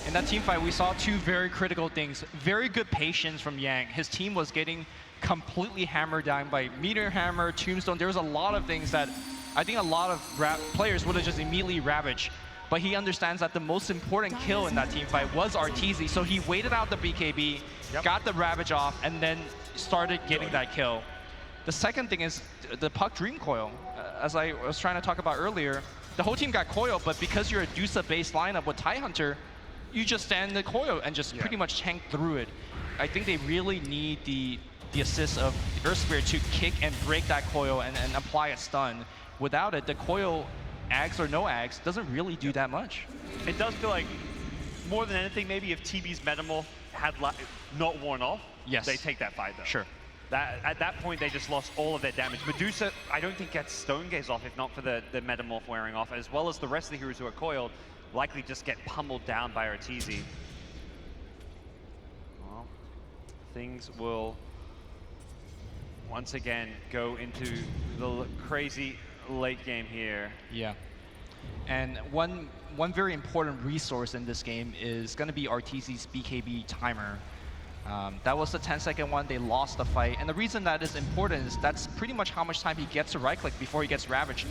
In that team fight, we saw two very critical things. Very good patience from Yang. His team was getting completely hammered down by Meteor Hammer, Tombstone. There was a lot of things that I think a lot of players would have just immediately ravaged. But he understands that the most important kill in that team fight was Arteezy. So he waited out the BKB, got the Ravage off, and then started getting that kill. The second thing is the Puck Dream Coil. As I was trying to talk about earlier, the whole team got coil, but because you're a Dusa-based lineup with Tidehunter, you just stand the coil and just pretty much tank through it. I think they really need the assist of Earth Spirit to kick and break that coil and apply a stun. Without it, the coil, Ags or no Ags, doesn't really do that much. It does feel like, more than anything, maybe if TB's Metamorph had not worn off, they take that fight though. Sure. At that point, they just lost all of their damage. Medusa, I don't think gets Stone Gaze off, if not for the Metamorph wearing off, as well as the rest of the heroes who are coiled, likely just get pummeled down by Arteezy. Well, things will once again go into the crazy late game here. Yeah. And one very important resource in this game is going to be Arteezy's BKB timer. That was the 10-second one. They lost the fight. And the reason that is important is that's pretty much how much time he gets to right-click before he gets ravaged.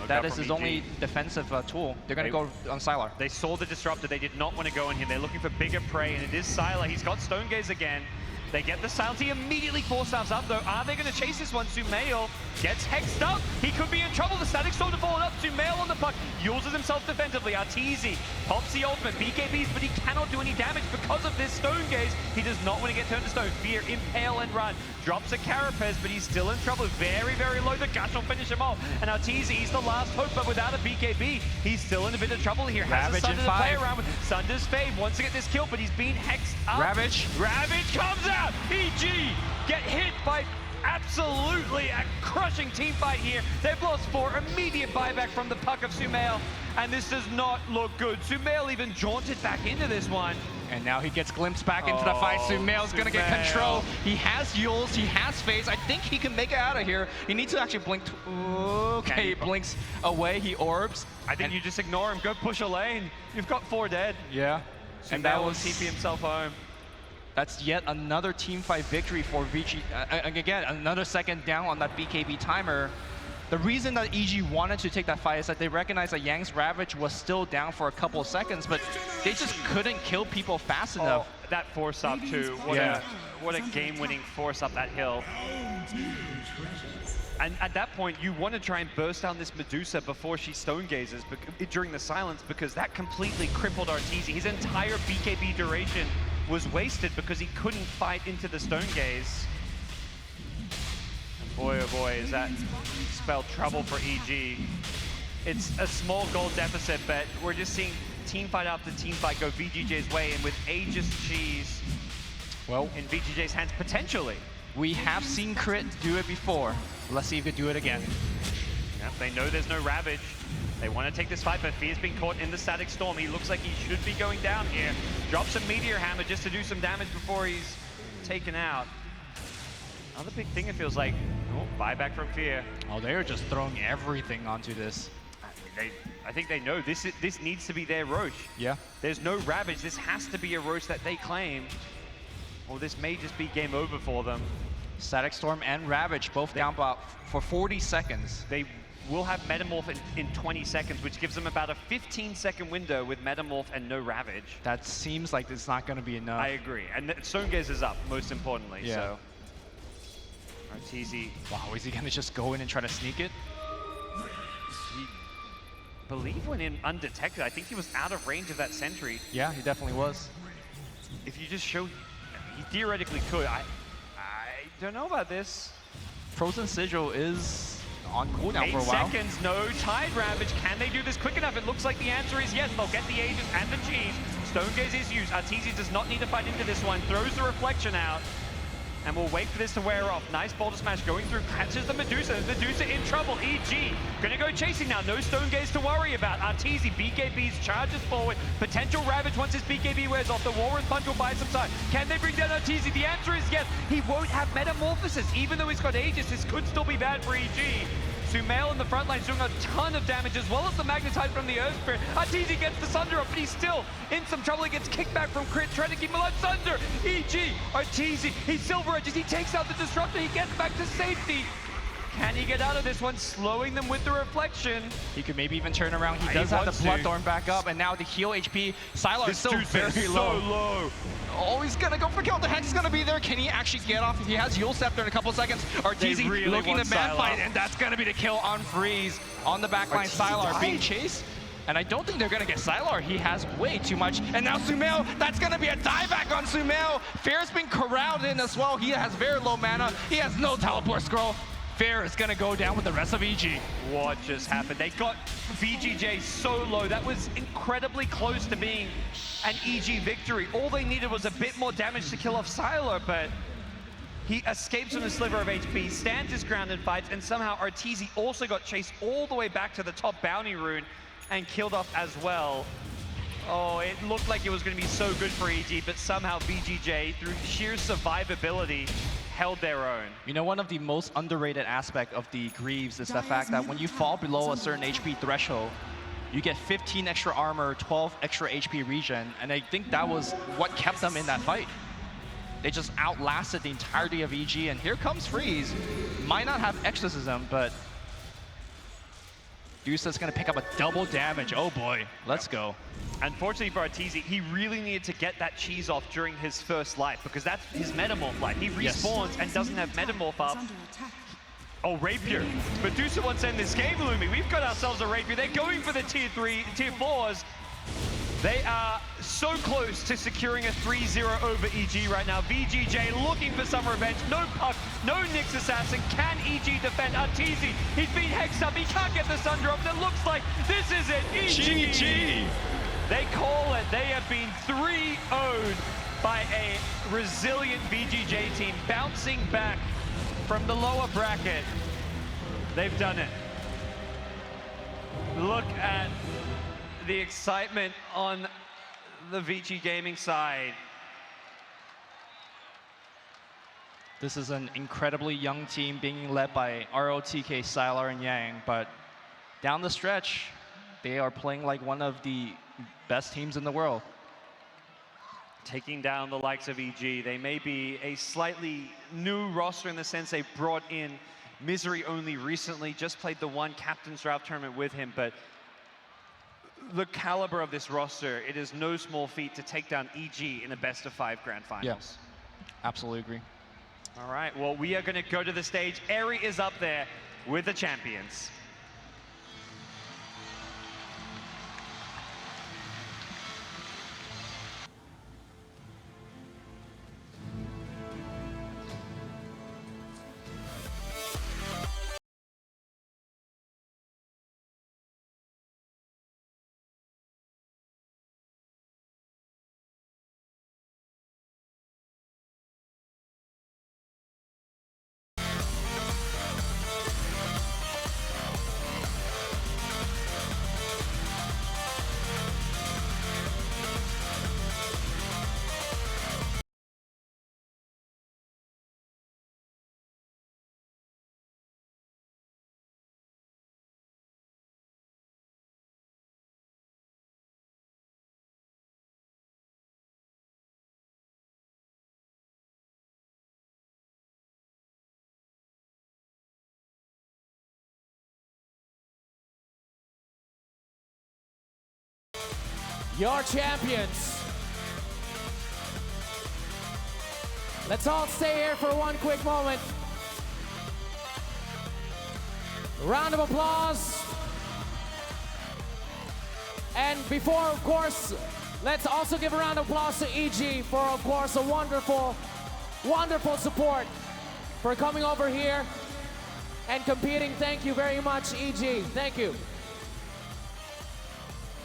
That is his only defensive tool. They're going to go on Sylar. They saw the Disruptor. They did not want to go on him. They're looking for bigger prey, and it is Sylar. He's got Stone Gaze again. They get the silence. He immediately four-stabs up, though. Are they going to chase this one? Sumail gets hexed up. He could be in trouble. The Static Storm to fall up. Sumail on the puck. Uses himself defensively. Arteezy pops the ultimate. BKBs, but he cannot do any damage because of this Stone Gaze. He does not want to get turned to stone. Fear, Impale, and Run. Drops a Carapace, but he's still in trouble. Very, very low. The Gush will finish him off. And Arteezy, he's the last hope, but without a BKB, he's still in a bit of trouble here. Has a Sunder to play around with. Sunder's Fave wants to get this kill, but he's being hexed up. Ravage comes out. EG get hit by absolutely a crushing team fight here. They've lost 4. Immediate buyback from the puck of Sumail, and this does not look good. Sumail even jaunted back into this one. And now he gets glimpsed back into the fight. Sumail's going to get control. He has Yules, he has Phase. I think he can make it out of here. He needs to actually blink. Okay, he blinks away, he orbs. I think you just ignore him, go push a lane. You've got 4 dead. Yeah. And that will TP himself home. That's yet another team fight victory for VG. Again, another second down on that BKB timer. The reason that EG wanted to take that fight is that they recognized that Yang's Ravage was still down for a couple of seconds, but they just couldn't kill people fast enough. That force-up too. What a game-winning force-up that hill. And at that point, you want to try and burst down this Medusa before she Stone Gazes during the silence, because that completely crippled Arteezy. His entire BKB duration was wasted because he couldn't fight into the Stone Gaze. And boy, oh boy, is that spelled trouble for EG. It's a small goal deficit, but we're just seeing team fight after team fight go VGJ's way, and with Aegis Cheese in VGJ's hands, potentially. We have seen Crit do it before. Let's see if he can do it again. Yep, they know there's no Ravage. They want to take this fight, but Fear's been caught in the Static Storm. He looks like he should be going down here. Drops a Meteor Hammer just to do some damage before he's taken out. Another big thing, it feels like. Oh, buyback from Fear. Oh, they are just throwing everything onto this. I think they know this needs to be their Roche. Yeah. There's no Ravage. This has to be a Roche that they claim. Or this may just be game over for them. Static Storm and Ravage both down for 40 seconds. They will have Metamorph in 20 seconds, which gives them about a 15-second window with Metamorph and no Ravage. That seems like it's not going to be enough. I agree. And Stone Gaze is up, most importantly. Yeah. So Arteezy. Wow, is he going to just go in and try to sneak it? He believe went in undetected. I think he was out of range of that sentry. Yeah, he definitely was. If you just show, he theoretically could. I don't know about this. Frozen Sigil is on cooldown for a while. 8 seconds, no Tide Ravage. Can they do this quick enough? It looks like the answer is yes. They'll get the Aegis and the Cheese. Stone Gaze is used. Arteezy does not need to fight into this one. Throws the Reflection out. And we'll wait for this to wear off. Nice Boulder Smash going through. Catches the Medusa. Medusa in trouble. EG gonna go chasing now. No Stone Gaze to worry about. Arteezy, BKBs, charges forward. Potential Ravage once his BKB wears off. The Walrus Punch will buy some time. Can they bring down Arteezy? The answer is yes. He won't have Metamorphosis. Even though he's got Aegis, this could still be bad for EG. Sumail in the front line is doing a ton of damage, as well as the Magnetize from the Earth Spirit. Arteezy gets the Thunder up, but he's still in some trouble. He gets kicked back from Crit, trying to keep him alive. Thunder, EG, Arteezy, he Silver Edges, he takes out the Disruptor, he gets back to safety. Can he get out of this one, slowing them with the reflection? He could maybe even turn around. He does have the Bloodthorn back up, and now the heal HP. Sylar is still very low. Oh, he's gonna go for kill. The Hex is gonna be there. Can he actually get off? He has Yule Scepter in a couple seconds. Arteezy really looking to man fight, and that's gonna be the kill on Freeze. On the backline, Sylar being chased. And I don't think they're gonna get Sylar. He has way too much. And now Sumail, that's gonna be a dieback on Sumail. Fair's been corralled in as well. He has very low mana. He has no teleport scroll. Fair is gonna go down with the rest of EG. What just happened? They got VGJ so low. That was incredibly close to being an EG victory. All they needed was a bit more damage to kill off Sylar, but he escapes from a sliver of HP, stands his ground and fights, and somehow Arteezy also got chased all the way back to the top bounty rune and killed off as well. Oh, it looked like it was gonna be so good for EG, but somehow VGJ, through sheer survivability, held their own. You know, one of the most underrated aspect of the Greaves is the fact that when you fall below a certain HP threshold, you get 15 extra armor, 12 extra HP regen, and I think that was what kept them in that fight. They just outlasted the entirety of EG, and here comes Freeze. Might not have exorcism, but Dusa's gonna pick up a double damage. Oh boy, let's go. Unfortunately for Arteezy, he really needed to get that cheese off during his first life, because that's his Metamorph life. He respawns and doesn't have Metamorph up. Oh, Rapier. Medusa wants to end this game, Lumi. We've got ourselves a Rapier. They're going for the tier 3, tier 4s. They are so close to securing a 3-0 over EG right now. VGJ looking for some revenge. No Puck, no Nyx Assassin. Can EG defend? Arteezy, he's been hexed up. He can't get the Sun Drop. It looks like this is it. EG. GG. They call it. They have been 3-0'd by a resilient VGJ team, bouncing back from the lower bracket. They've done it. Look at the excitement on the VG Gaming side. This is an incredibly young team being led by ROTK, Sylar, and Yang, but down the stretch, they are playing like one of the best teams in the world. Taking down the likes of EG. They may be a slightly new roster in the sense they brought in Misery only recently, just played the one Captain's Draft tournament with him, but the caliber of this roster, it is no small feat to take down EG in a best-of-5 grand finals. Yes, absolutely agree. All right, well, we are going to go to the stage. Eri is up there with the champions. Your champions. Let's all stay here for one quick moment. Round of applause. And before, of course, let's also give a round of applause to EG for, of course, a wonderful, wonderful support for coming over here and competing. Thank you very much, EG. Thank you.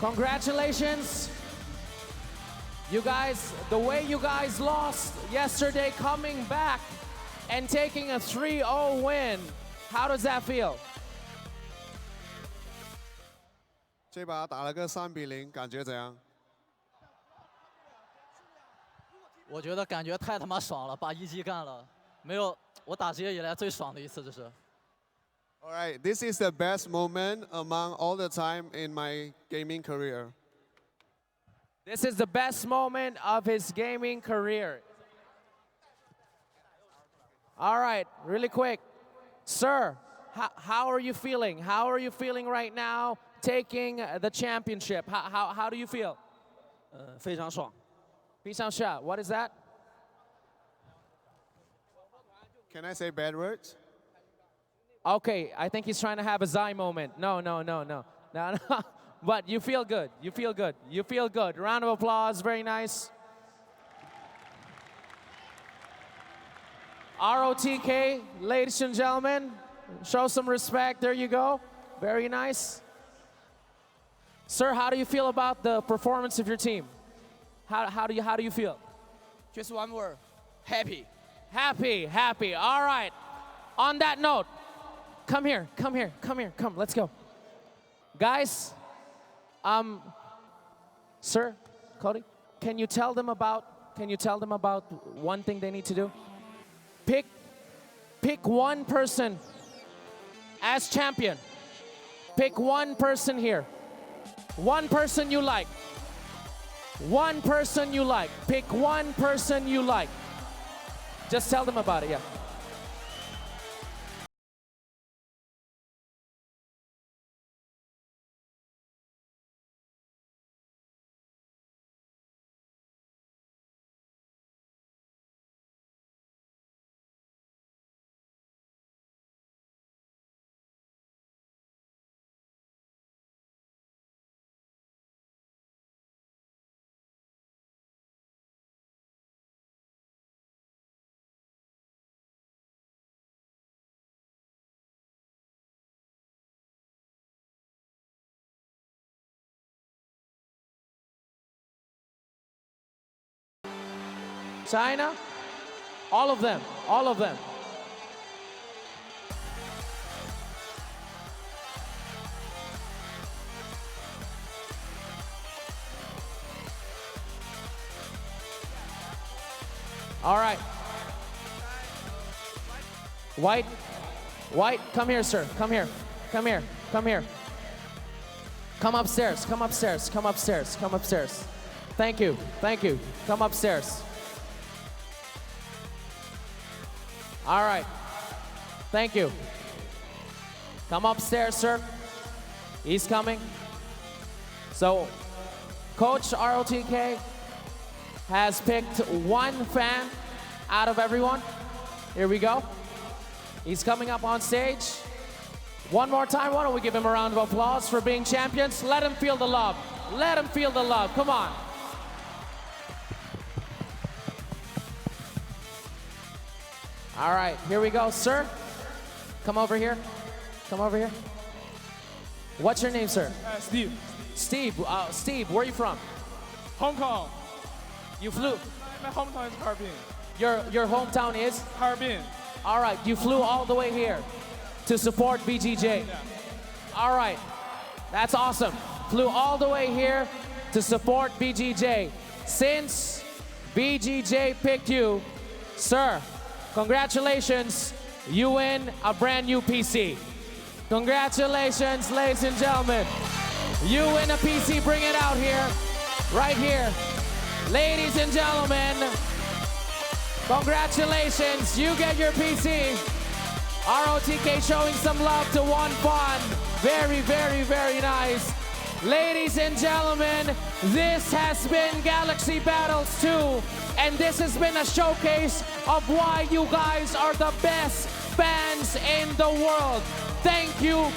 Congratulations. You guys, the way you guys lost yesterday, coming back and taking a 3-0 win, how does that feel? 这把打了个3-0，感觉怎样？我觉得感觉太他妈爽了，把一击干了，没有我打职业以来最爽的一次，这是。All right, this is the best moment among all the time in my gaming career. This is the best moment of his gaming career. All right, really quick. Sir, how are you feeling? How are you feeling right now taking the championship? How do you feel? 非常爽。非常爽. What is that? Can I say bad words? Okay, I think he's trying to have a Zai moment. No. But you feel good. You feel good. You feel good. Round of applause. Very nice. ROTK, ladies and gentlemen, show some respect. There you go. Very nice. Sir, how do you feel about the performance of your team? How do you feel? Just one word. Happy. Happy. All right. On that note, come here. Let's go. Guys, sir, Cody, can you tell them about one thing they need to do? Pick one person as champion. Pick one person here. One person you like. Pick one person you like. Just tell them about it, yeah. China, all of them. All right. White, come here, sir. Come here. Come upstairs. Thank you. Come upstairs. All right. Thank you. Come upstairs, sir. He's coming. So, Coach ROTK has picked one fan out of everyone. Here we go. He's coming up on stage. One more time, why don't we give him a round of applause for being champions? Let him feel the love. Come on. All right, here we go. Sir, come over here. What's your name, sir? Steve. Steve, where are you from? Hong Kong. You flew. My hometown is Harbin. Your hometown is? Harbin. All right, you flew all the way here to support VGJ. Yeah. All right, that's awesome. Flew all the way here to support VGJ. Since VGJ picked you, sir, congratulations, you win a brand new PC. Congratulations, ladies and gentlemen. You win a PC, bring it out here, right here. Ladies and gentlemen, congratulations, you get your PC. ROTK showing some love to One Fun. Very nice. Ladies and gentlemen, this has been Galaxy Battles 2, and this has been a showcase of why you guys are the best fans in the world. Thank you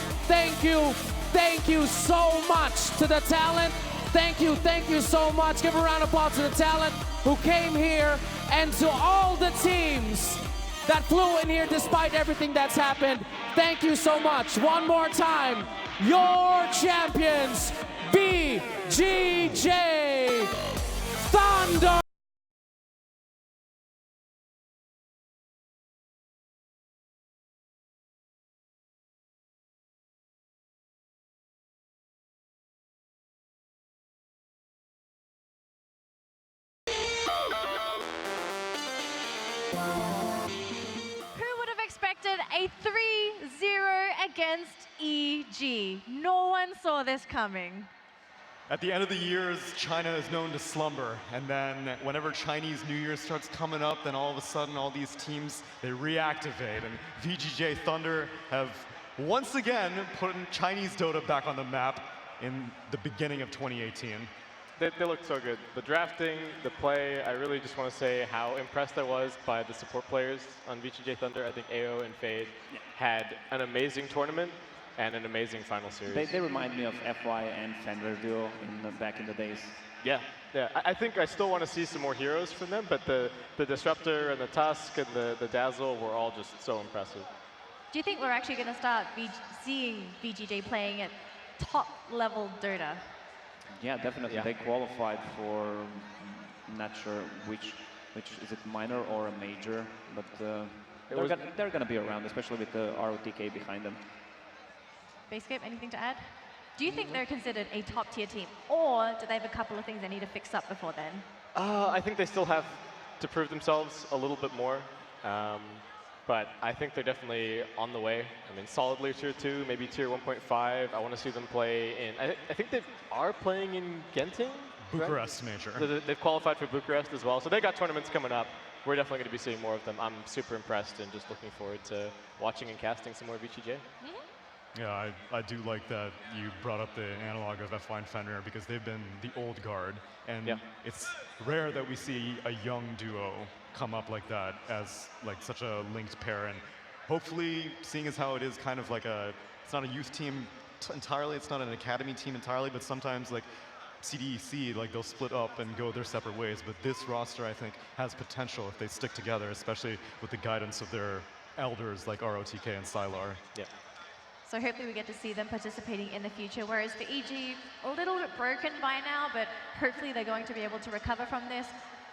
so much to the talent. Thank you so much. Give a round of applause to the talent who came here, and to all the teams that flew in here despite everything that's happened. Thank you so much. One more time, your champions, VGJ.Thunder. Who would have expected a 3-0 against EG. No one saw this coming. At the end of the years, China is known to slumber. And then whenever Chinese New Year starts coming up, then all of a sudden all these teams, they reactivate. And VGJ.Thunder have once again put Chinese Dota back on the map in the beginning of 2018. They look so good. The drafting, the play, I really just want to say how impressed I was by the support players on VGJ.Thunder. I think AO and Fade had an amazing tournament and an amazing final series. They remind me of FY and Fender duo back in the days. Yeah. I think I still want to see some more heroes from them, but the Disruptor and the Tusk and the Dazzle were all just so impressive. Do you think we're actually going to start seeing VGJ playing at top-level Dota? Yeah, definitely. Yeah. They qualified for, not sure which is it, minor or a major, but they're gonna be around, especially with the ROTK behind them. Basescape, anything to add? Do you think they're considered a top-tier team, or do they have a couple of things they need to fix up before then? I think they still have to prove themselves a little bit more. But I think they're definitely on the way. I mean, solidly tier 2, maybe tier 1.5. I want to see them play in, I think they are playing in Genting? Bucharest major. They've qualified for Bucharest as well. So they got tournaments coming up. We're definitely going to be seeing more of them. I'm super impressed and just looking forward to watching and casting some more VGJ. Yeah, I do like that you brought up the analog of FY and Fenrir because they've been the old guard. And it's rare that we see a young duo come up like that as like such a linked pair. And hopefully, seeing as how it is kind of like it's not a youth team entirely, it's not an academy team entirely, but sometimes like CDEC, like they'll split up and go their separate ways. But this roster, I think, has potential if they stick together, especially with the guidance of their elders like ROTK and Sylar. Yeah. So hopefully we get to see them participating in the future, whereas for EG, a little bit broken by now, but hopefully they're going to be able to recover from this.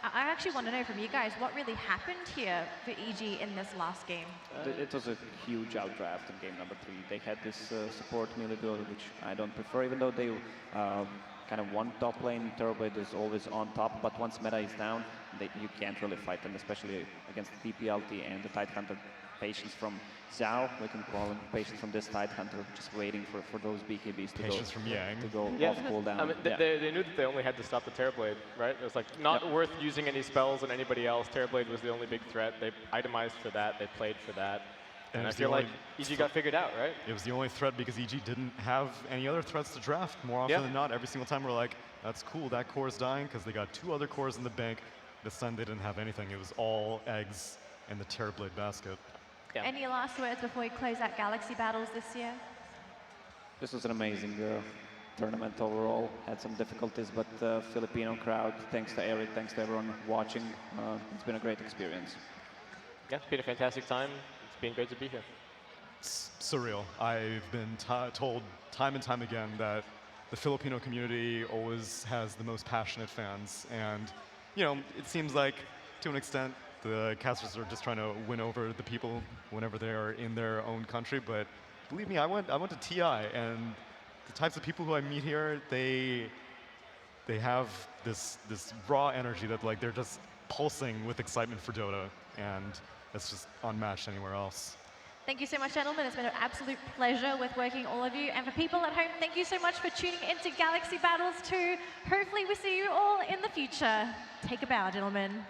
I actually want to know from you guys, what really happened here for EG in this last game? It was a huge outdraft in game number 3. They had this support melee duo, which I don't prefer, even though they kind of one top lane. Turboblade is always on top, but once meta is down, you can't really fight them, especially against the DPLT and the Tidehunter. Patience from Zhao, we can call him patience from this Tidehunter, just waiting for those BKBs to patience from Yang. To go off cooldown. I mean, they knew that they only had to stop the Terrorblade, right? It was like not worth using any spells on anybody else. Terrorblade was the only big threat. They itemized for that. They played for that. And I feel like EG got figured out, right? It was the only threat because EG didn't have any other threats to draft. More often than not, every single time we're like, that's cool, that core is dying because they got 2 other cores in the bank. This time they didn't have anything. It was all eggs in the Terrorblade basket. Yeah. Any last words before we close out Galaxy Battles this year? This was an amazing tournament overall. Had some difficulties, but the Filipino crowd, thanks to Eric, thanks to everyone watching, it's been a great experience. Yeah, it's been a fantastic time. It's been great to be here. Surreal. I've been told time and time again that the Filipino community always has the most passionate fans. And, you know, it seems like, to an extent, the casters are just trying to win over the people whenever they are in their own country. But believe me, I went to TI, and the types of people who I meet here, they have this raw energy that like they're just pulsing with excitement for Dota, and it's just unmatched anywhere else. Thank you so much, gentlemen. It's been an absolute pleasure with working all of you. And for people at home, thank you so much for tuning into Galaxy Battles 2. Hopefully we see you all in the future. Take a bow, gentlemen.